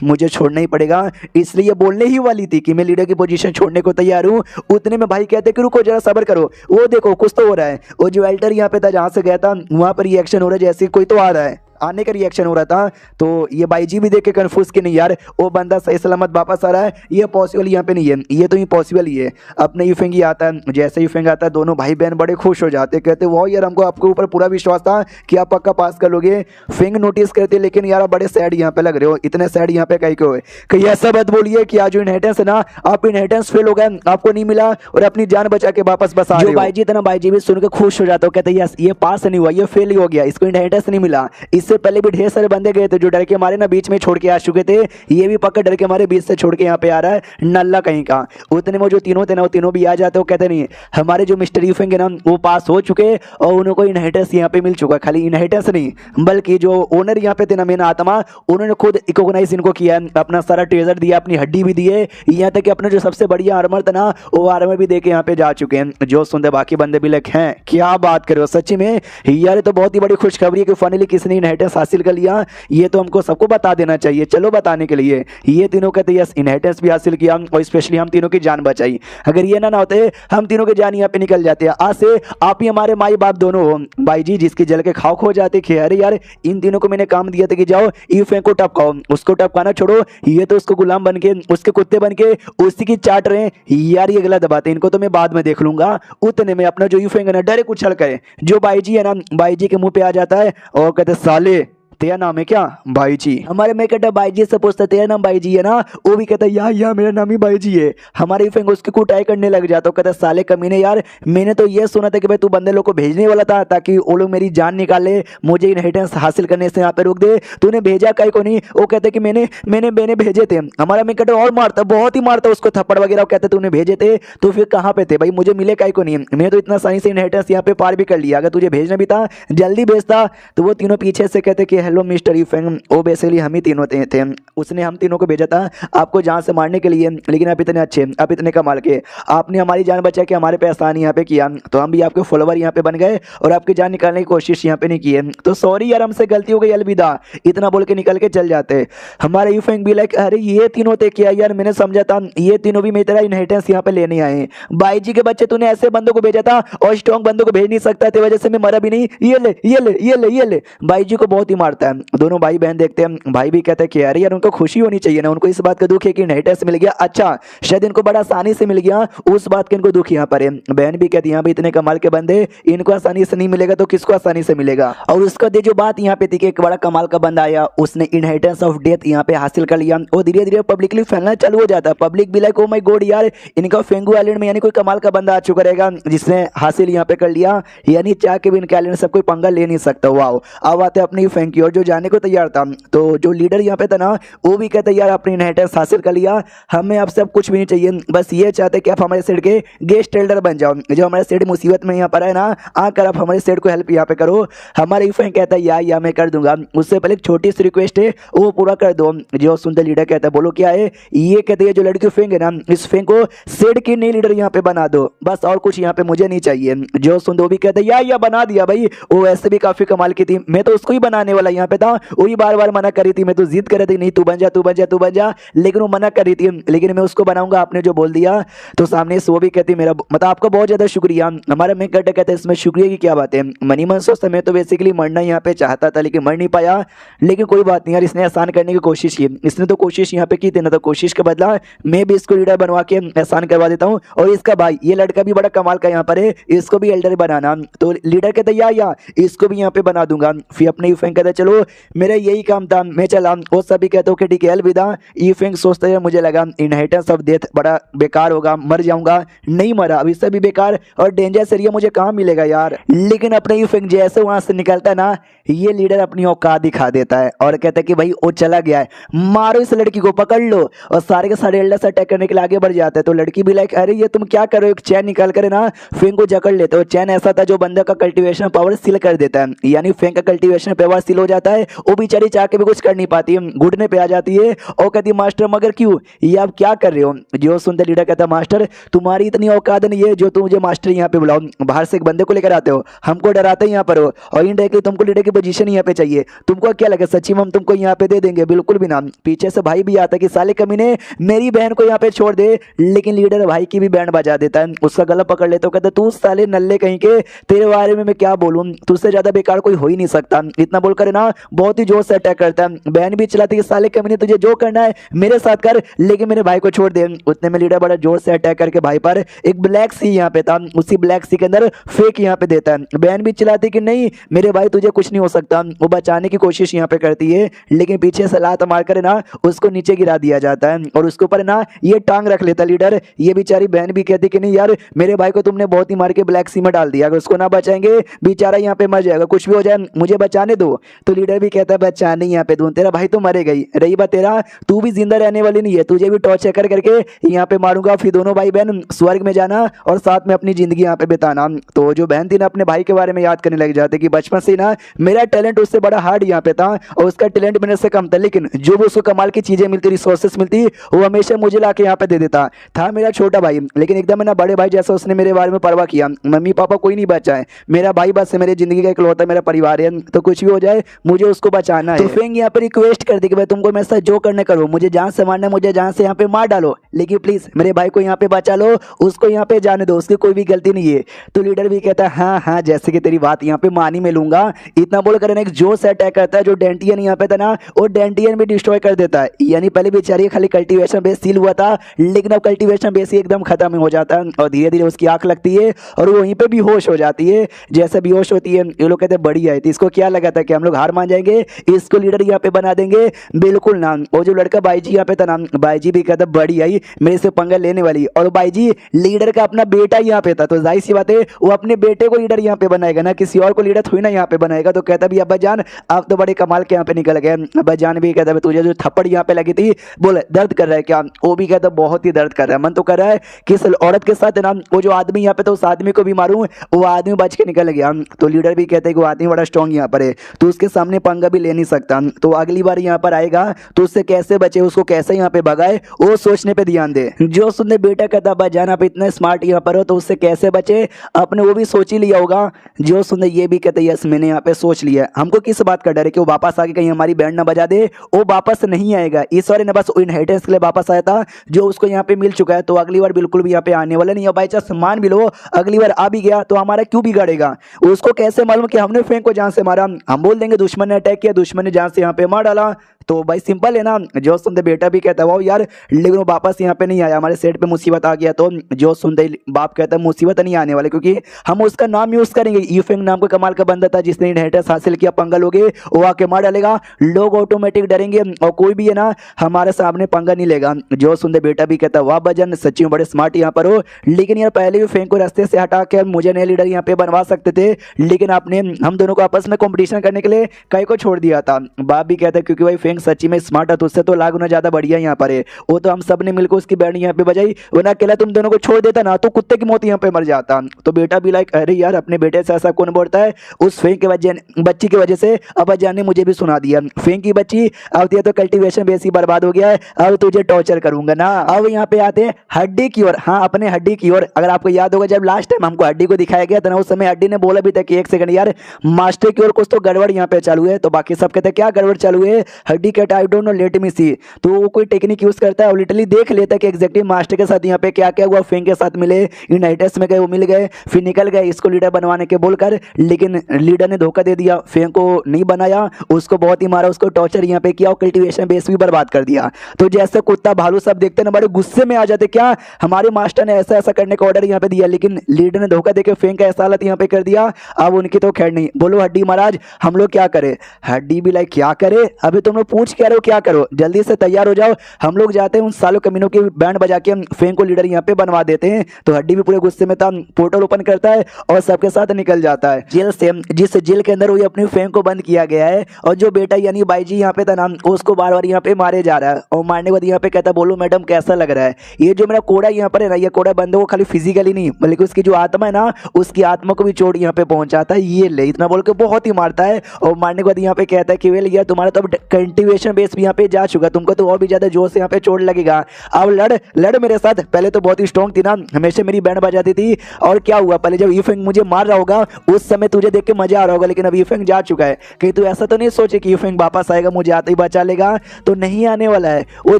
मुझे छोड़ना ही पड़ेगा। इसलिए बोलने ही वाली थी कि मैं लीडर की पोजीशन छोड़ने को तैयार हूँ। उतने में भाई कहते कि रुको जरा सब्र करो, वो देखो कुछ तो हो रहा है। वो जो एल्टर यहाँ पे था जहाँ से गया था वहाँ पर रिएक्शन हो रहा है जैसे कोई तो आ रहा है। आने का रिएक्शन हो रहा था। तो ये बाईजी भी देख के कन्फ्यूज कि नहीं यार वो बंदा सही सलामत वापस आ रहा है, ये पॉसिबल यहाँ पे नहीं है, ये तो इम्पॉसिबल ही है। अपने यूफेंग ही आता है, जैसे यूफेंग आता है दोनों भाई बहन बड़े खुश हो जाते, कहते वाह यार हमको आपके ऊपर पूरा विश्वास था कि आप पक्का पास कर लोगे। फेंग नोटिस करते लेकिन यार आप बड़े सैड यहाँ पे लग रहे हो, इतने सैड यहाँ पे कहीं के हुए कहीं ऐसा मत बोलिए कि आज जो इनहेरिटेंस है ना आप इनहेरिटेंस फेल हो गए, आपको नहीं मिला और अपनी जान बचा के वापस बस आ रहे हो। बाईजी था ना, बाईजी भी सुन के खुश हो जाता है, कहते यस ये पास नहीं हुआ, ये फेल ही हो गया, इसको इनहेरिटेंस नहीं मिला। इससे पहले भी ढेर सारे बंदे गए थे जो डर के मारे ना बीच में छोड़ के आ चुके थे, ये भी पक्का डर के मारे बीच से छोड़ के यहाँ पे आ रहा है नल्ला कहीं का। उतने में जो तीनों थे ना वो तीनों भी आ जाते हो, कहते नहीं हमारे जो मिस्टर यूफेंग है ना वो पास हो चुके और उनको इनहेरिटेंस यहाँ पे मिल चुका। खाली इनहेरिटेंस नहीं बल्कि जो ओनर यहाँ पे थे ना मेन आत्मा, उन्होंने खुद रिकॉग्नाइज इनको किया, अपना सारा ट्रेजर दिया, अपनी हड्डी भी दिए, यहाँ तक कि अपना जो सबसे बढ़िया आर्मर था ना वो आर्मर भी दे के यहाँ पे जा चुके हैं। जो सुनते बाकी बंदे भी लाइक हैं क्या बात करो सच्ची में यार, तो बहुत ही बड़ी खुशखबरी है कि फाइनली किसने इनहेरिटेंस हासिल कर लिया। ये तो हमको सबको बता देना चाहिए, चलो बताने के लिए। ये तीनों कहते यस इनहेरिटेंस भी हासिल किया और स्पेशली हम तीनों की जान बचाई। अगर ये ना होते हम तीनों की जान यहाँ पे निकल जाते। आज से आप ही हमारे माई बाप दोनों हो। बाईजी जिसकी जल के खाओ खो जाते कि अरे यार इन तीनों को मैंने काम दिया था कि जाओ यूफेंग को टपकाओ, उसको टपकाना छोड़ो, ये तो उसको गुलाम बन के उसके कुत्ते बन के उसी की चाट रहे हैं यार, ये गलत बात है, इनको तो मैं बाद में देख लूंगा। उतने में अपना जो यूफेंग है ना डरे कुछ करे जो बाईजी है ना बाईजी के मुंह पे आ जाता है और कहते साले तेरा नाम है क्या बाईजी। हमारे मैं कहता बाईजी से पूछता तेरा नाम बाईजी है ना, वो भी कहता यार मेरा नाम ही बाईजी है। हमारे यूफेंग उसकी कुटाई करने लग जाता, कहता साले कमीने यार मैंने तो ये सुना था कि भाई तू बंदे लोग को भेजने वाला था ताकि वो लोग मेरी जान निकाले, मुझे इनहेरिटेंस हासिल करने से यहाँ पे रोक दे, तूने भेजा कहीं को नहीं। वो कहते कि मैंने भेजे थे। हमारा मैं कहता और मारता बहुत ही मारता उसको थप्पड़ वगैरह, कहते तूने भेजे थे तो फिर कहाँ पे थे भाई, मुझे मिले कहीं को नहीं, मैंने तो इतना आसानी से इनहेरिटेंस यहाँ पे पार भी कर लिया, अगर तुझे भेजना भी था जल्दी भेजता। तो वो तीनों पीछे से कहते कि हेलो मिस्टर यूफेंग, वो बेसिकली हम ही तीनों थे, उसने हम तीनों को भेजा था आपको जान से मारने के लिए, लेकिन आप इतने अच्छे, आप इतने कमाल के, आपने हमारी जान बचा के हमारे पे एहसान यहाँ पे किया, तो हम भी आपके फॉलोवर यहाँ पे बन गए और आपकी जान निकालने की कोशिश यहाँ पे नहीं की है, तो सॉरी यार हमसे गलती हो गई, अलविदा, इतना बोल के निकल के चल जाते। हमारे यूफेंग भी लाइक अरे ये तीनों थे क्या यार, मैंने समझा था ये तीनों भी मेरी तरह इनहेरिटेंस यहाँ पे लेने आए। बाईजी के बच्चे तूने ऐसे बंदों को भेजा था और स्ट्रॉन्ग बंदों को भेज नहीं सकता थे, वजह से मैं मरा भी नहीं, ये ले ये ले ये ले ये ले। बाईजी को बहुत ही मारता है। दोनों भाई बहन देखते हैं, भाई भी कहते हैं कि अरे यार उनको खुशी होनी चाहिए ना, उनको इस बात का दुख है कि इनहेरिटेंस मिल गया, अच्छा शायद इनको बड़ा आसानी से मिल गया, उस बात के इनको दुख यहाँ पर है। बहन भी कहती है यहाँ भी इतने कमाल के बंदे इनको आसानी से नहीं मिलेगा तो किसको आसानी से मिलेगा। और उसका जो बात यहाँ पे थी कि एक बड़ा कमाल का बंदा आया, उसने इनहेरिटेंस ऑफ डेथ यहाँ पे हासिल कर लिया और धीरे धीरे पब्लिकली फैलना चालू हो जाता है। पब्लिक भी लाइक ओ माय गॉड यार इनका फेंगू आइलैंड में यानी कोई कमाल का बंदा आ चुका रहेगा जिसने हासिल यहाँ पे कर लिया, यानी चाह के भी इनके आइलैंड से कोई पंगा ले नहीं सकता। वाओ, अब आते अपनी फेंग की और जो जाने को तैयार था, तो जो लीडर यहाँ पे था ना वो भी कहता यार अपनी इनहेरिटेंस हासिल कर लिया, हमें आपसे अब कुछ भी नहीं चाहिए, बस ये चाहते कि आप हमारे सेट के गेस्ट एल्डर बन जाओ, जो हमारे सेट मुसीबत में यहाँ पर है ना आकर आप हमारे सेट को हेल्प यहाँ पे करो। हमारे यूफेंग कहता है या मैं कर दूंगा, उससे पहले एक छोटी सी रिक्वेस्ट है वो पूरा कर दो। जो सुनते लीडर कहता है बोलो क्या है, ये कहते हैं जो लड़की फेंग है ना इस फेंग को सेट की नई लीडर यहाँ पे बना दो, बस और कुछ यहाँ पे मुझे नहीं चाहिए। जो सुनते वो भी कहते हैं या बना दिया भाई, वो वैसे भी काफी कमाल की थी, मैं तो उसको ही बनाने वाला यहाँ पे था, वही बार बार मना करी थी, मैं तो जिद कर रही थी नहीं तू बन जा तू बन जा तू बन जा, लेकिन वो मना कर रही थी, लेकिन मैं उसको बनाऊंगा आपने जो बोल दिया। तो सामने से वो भी कहती मेरा मतलब आपका बहुत ज्यादा शुक्रिया। हमारा मैं कहते इसमें शुक्रिया की क्या बात है, मनी मन सोचता मैं तो बेसिकली मरना यहाँ पे चाहता था लेकिन मर नहीं पाया, लेकिन कोई बात नहीं यार इसने आसान करने की कोशिश की, इसने तो कोशिश यहाँ पे की थी ना, तो कोशिश के बदला मैं भी इसको लीडर बनवा के आसान करवा देता हूँ। और इसका भाई ये लड़का भी बड़ा कमाल का यहाँ पर है, इसको भी एल्डर बनाना, तो लीडर कहता या इसको भी यहाँ पे बना दूंगा। फिर अपने यूफेंग कहता चलो मेरा यही काम था मैं चला, वो सभी कहते हो ठीक है अलविदा। यूफेंग सोचता है मुझे लगा इनहेरिटेंस ऑफ डेथ बड़ा बेकार होगा, मर जाऊंगा, नहीं मरा, अभी से भी बेकार और डेंजरस एरिया मुझे कहाँ मिलेगा यार। लेकिन अपने यूफेंग जैसे वहां से निकलता है ना, ये लीडर अपनी औकात दिखा देता है और कहता है कि भाई वो चला गया है, मारो इस लड़की को पकड़ लो, और सारे के सारे एल्डर से अटैक करने के लिए आगे बढ़ जाते हैं। तो लड़की भी लाइक अरे ये तुम क्या कर रहे हो, एक चैन निकाल कर ना फेंग को जकड़ लेते हो। चैन ऐसा था जो बंदे का कल्टीवेशन पावर सील कर देता है, यानी फेंग का कल्टीवेशन पावर सील हो जाता है, वो बेचारी चाह के भी कुछ कर नहीं पाती है, घुटने पे आ जाती है और कहती मास्टर मगर क्यों, ये आप क्या कर रहे हो। जो सुनते लीडर कहता मास्टर तुम्हारी इतनी औकात नहीं है जो तुम मुझे मास्टर यहाँ पे बुलाओ, बाहर से एक बंदे को लेकर आते हो, हमको डराते यहाँ पर हो, और इनडायरेक्टली तुमको लीडर की पोजीशन यहाँ पे चाहिए, तुमको क्या लगे सच्ची में हम तुमको यहाँ पे दे देंगे, बिल्कुल भी ना। पीछे से भाई भी आता है कि साले कमीने मेरी बहन को यहाँ पे छोड़ दे, लेकिन लीडर भाई की भी बैंड बजा देता है, उसका गला पकड़ लेता है, कहता तू साले नल्ले कहीं के, तेरे बारे में मैं क्या बोलूं, तुझसे ज्यादा बेकार कोई हो ही नहीं सकता। इतना बोलकर ना बहुत ही जोर से अटैक करता है। बहन भी चिल्लाती है साले कमीने तुझे जो करना है मेरे साथ कर, लेकिन मेरे भाई को छोड़ दे। उतने में लीडर बड़ा जोर से अटैक करके भाई पर एक ब्लैक सी यहाँ पे था, उसी ब्लैक सी के अंदर फेक यहाँ पे देता है। बहन भी चिल्लाती कि नहीं मेरे भाई तुझे कुछ नहीं हो सकता। वो बचाने की कोशिश यहाँ पे करती है, लेकिन पीछे से लात मार कर ना उसको नीचे गिरा दिया जाता है और उसके ऊपर ना ये टांग रख लेता लीडर। ये बेचारी बहन भी कहती कि नहीं यार मेरे भाई को तुमने बहुत ही मार के ब्लैक सी में डाल दिया, अगर उसको ना बचाएंगे बेचारा यहाँ पे मर जाएगा, कुछ भी हो जाए मुझे बचाने दो। तो लीडर भी कहता है बचाने यहाँ पे दूं, तेरा भाई तो मरेगा ही, रही बात तेरा तू भी जिंदा रहने वाली नहीं है, तुझे भी टॉर्चर कर करके यहाँ पे मारूंगा, फिर दोनों भाई बहन स्वर्ग में जाना और साथ में अपनी जिंदगी यहाँ पे बिताना। तो जो बहन थी ना अपने भाई के बारे में याद करने लग जाते कि बचपन से ना मेरा टैलेंट उससे बड़ा हार्ड यहाँ पे था और उसका टैलेंट मेरे से कम था, लेकिन जो भी उसको कमाल की चीजें मिलती, रिसोर्सेस मिलती, वो हमेशा मुझे लाके यहाँ पे दे देता था मेरा छोटा भाई। लेकिन एकदम ना बड़े भाई जैसा उसने मेरे बारे में परवाह किया, मम्मी पापा कोई नहीं बचा है, मेरा भाई बस है, मेरी जिंदगी का इकलौता मेरा परिवार है, तो कुछ भी हो जाए मुझे उसको बचाना है। तो फेंग यहाँ पे रिक्वेस्ट कर दी कि भाई तुमको मेरे साथ जो करने करो, मुझे जान से मारना, मुझे जान से यहाँ पे मार डालो, लेकिन प्लीज मेरे भाई को यहाँ पे बचा लो, उसको यहाँ पे जाने दो, उसकी कोई भी गलती नहीं है। तो लीडर भी कहता है हाँ हाँ जैसे कि तेरी बात यहाँ पे मानी में लूंगा। इतना बोलकर एक जोर से अटैक करता है, जो डेंटियन यहाँ पे था ना वो डेंटियन भी डिस्ट्रॉय कर देता है। यानी पहले बेचारी खाली कल्टीवेशन बेस सील हुआ था, लेकिन अब कल्टीवेशन बेस ही एकदम खत्म हो जाता है और धीरे धीरे उसकी आंख लगती है और वो वहीं पे बेहोश हो जाती है। जैसे बेहोश होती है ये लोग कहते हैं बढ़िया है, तो इसको क्या लगा था कि हम लोग हार मान जाएंगे, इसको लीडर यहाँ पे बना देंगे, बिल्कुल ना। वो जो लड़का बाईजी यहाँ पे था ना, बाईजी भी कहता बढ़िया ही मेरे से पंगा लेने वाली, और बाईजी लीडर का अपना बेटा यहाँ पे था, तो जाहिर सी बात है वो अपने बेटे को लीडर यहाँ पे बनाएगा ना, किसी और को लीडर थोड़ी ना यहाँ पे बनाएगा। तो कहता भी अब्बा जान आप तो बड़े कमाल के यहाँ पे निकल गए। अब्बा जान भी कहता तुझे जो थप्पड़ यहाँ पे लगी थी बोले दर्द कर रहा है क्या? वो भी कहता बहुत ही दर्द कर रहा है, मन तो कर रहा है कि इस औरत के साथ ना वो जो आदमी यहाँ पे तो उस आदमी को भी मारूं, वो आदमी बच के निकल गया। तो लीडर भी कहते हैं कि वो आदमी बड़ा स्ट्रॉन्ग यहाँ पर है, तो उसके सामने पंगा भी ले नहीं सकता, तो अगली बार यहाँ पर आएगा तो उससे कैसे बचे, उसको कैसे यहाँ पे भगाए, वो सोचने पे ध्यान दे। जो सुनने बेटा कहता अब्बा जान आप इतने स्मार्ट यहाँ पर हो तो उससे कैसे बचे, आपने वो भी सोच ही लिया होगा। जो सुनने ये भी कहते यस मैंने यहाँ पे सोच लिया, हमको किस बात का डर है कि वो वापस आके कहीं हमारी बैंड ना बजा दे, वो वापस नहीं आएगा। ईश्वर ने बस इनहेरिटेंस के लिए वापस आया था जो उसको यहाँ पे मिल चुका है, तो अगली बार बिल्कुल भी यहाँ पे आने वाला नहीं है। बाई चांस मान भी लो अगली बार आ भी गया तो हमारा क्यों बिगाड़ेगा, उसको कैसे मालूम कि हमने फेंक को जान से मारा, हम बोल देंगे दुश्मन ने अटैक किया, दुश्मन ने जान से यहाँ पे मार डाला, तो भाई सिंपल है ना। जो सुनते बेटा भी कहता है वाह यार, लेकिन वो वापस यहाँ पे नहीं आया, हमारे सेट पे मुसीबत आ गया। तो जो सुनते बाप कहता है मुसीबत नहीं आने वाले, क्योंकि हम उसका नाम यूज करेंगे। यूफेंग नाम का कमाल का बंदा था जिसने इनहेरिटेंस हासिल किया, पंगा लोगे वो आके मार डालेगा, लोग ऑटोमेटिक डरेंगे और कोई भी है ना हमारे सामने पंगा नहीं लेगा। जो सुनते बेटा भी कहता है वाह भजन सच्ची में बड़े स्मार्ट यहाँ पर हो, लेकिन यार पहले भी फेंक को रास्ते से हटा के मुझे नए लीडर यहाँ पे बनवा सकते थे, लेकिन आपने हम दोनों को आपस में कॉम्पिटिशन करने के लिए कई को छोड़ दिया था। बाप भी कहता है क्योंकि भाई फेंक सच्ची में स्मार्ट है, तो उससे तो लाख गुना ज्यादा बढ़िया यहाँ पर है, वो तो हम सब ने मिलकर उसकी बैंड यहाँ पे बजाई, वरना अकेला तुम दोनों को छोड़ देता ना तो कुत्ते की मौत यहाँ पे मर जाता। तो बेटा भी लाइक अरे यार अपने बेटे से ऐसा कौन बोलता है, उस फेंक के बच्ची की वजह से अब अजान ने मुझे भी सुना दिया, फेंक की बच्ची अब तो कल्टीवेशन बेस ही बर्बाद हो गया है, अब तुझे टॉर्चर करूंगा ना। अब यहाँ पे आते हैं हड्डी की ओर, हाँ अपने हड्डी की ओर। अगर आपको याद होगा जब लास्ट टाइम हमको हड्डी को दिखाया गया था ना, उस समय हड्डी ने बोला भी था कि एक सेकंड यार मास्टर की ओर कुछ तो गड़बड़ यहाँ पे चालू है, तो बाकी सब कहते हैं क्या गड़बड़ चालू है, हड्डी कहता I don't know let me see, तो वो कोई टेक्निक यूज करता है और लिटरली देख लेता है कि एग्जैक्टली मास्टर के साथ यहाँ पे क्या क्या हुआ, फेंक के साथ मिले, यूनाइटेड्स में गए, वो मिल गए, फिर निकल गए इसको लीडर बनवाने के बोलकर, लेकिन लीडर ने धोखा दे दिया, फेंक को नहीं बनाया, उसको बहुत ही मारा, उसको टॉर्चर यहाँ पे किया और कल्टीवेशन बेस भी बर्बाद कर दिया। तो जैसे कुत्ता भालू सब देखते ना बड़े गुस्से में आ जाते, क्या हमारे मास्टर ने ऐसा ऐसा करने का ऑर्डर यहाँ पे दिया, लेकिन लीडर ने धोखा देकर फेंक का ऐसा हालत यहाँ पे कर दिया। अब उनकी तो खैर नहीं, बोलो हड्डी महाराज हम लोग क्या करें। हड्डी भी लाइक क्या करे, अभी तुम लोग पूछ क्या रहे हो, क्या करो, जल्दी से तैयार हो जाओ, हम लोग जाते हैं उन सालों कमीनों की बैंड बजा के फेंक को लीडर यहाँ पे बनवा देते हैं। तो हड्डी भी पूरे गुस्से में था, पोर्टल ओपन करता है और सबके साथ निकल जाता है जेल से, जिस जेल के अंदर वो अपनी फेंक को बंद किया गया है। और जो बेटा यानी बाईजी यहाँ पे था ना, उसको बार बार यहाँ पे मारे जा रहा है, और मारने के बाद यहाँ पे कहता बोलो मैडम कैसा लग रहा है, ये जो मेरा कोड़ा यहाँ पर है ना, ये कोड़ा बंदे को खाली फिजिकली नहीं बल्कि उसकी जो आत्मा है ना, उसकी आत्मा को भी चोट यहाँ पे पहुंचाता है, ये ले इतना बोल के बहुत ही मारता है। और मारने के बाद यहाँ पे कहता है कि वेल यार तुम्हारा तो अब मोटिवेशन बेस भी यहाँ पे जा चुका, तुमको तो और भी ज्यादा जोर से यहाँ पे चोट लगेगा। अब लड़ लड़ मेरे साथ। पहले तो बहुत ही स्ट्रॉन्ग थी ना, हमेशा मेरी बैंड बजाती थी। और क्या हुआ, पहले जब यूफेंग मुझे मार रहा होगा उस समय तुझे देख के मजा आ रहा होगा, लेकिन अब यूफेंग जा चुका है। कहीं तू ऐसा तो नहीं सोचे कि यूफेंग वापस आएगा मुझे आते ही बचा लेगा, तो नहीं आने वाला है, वो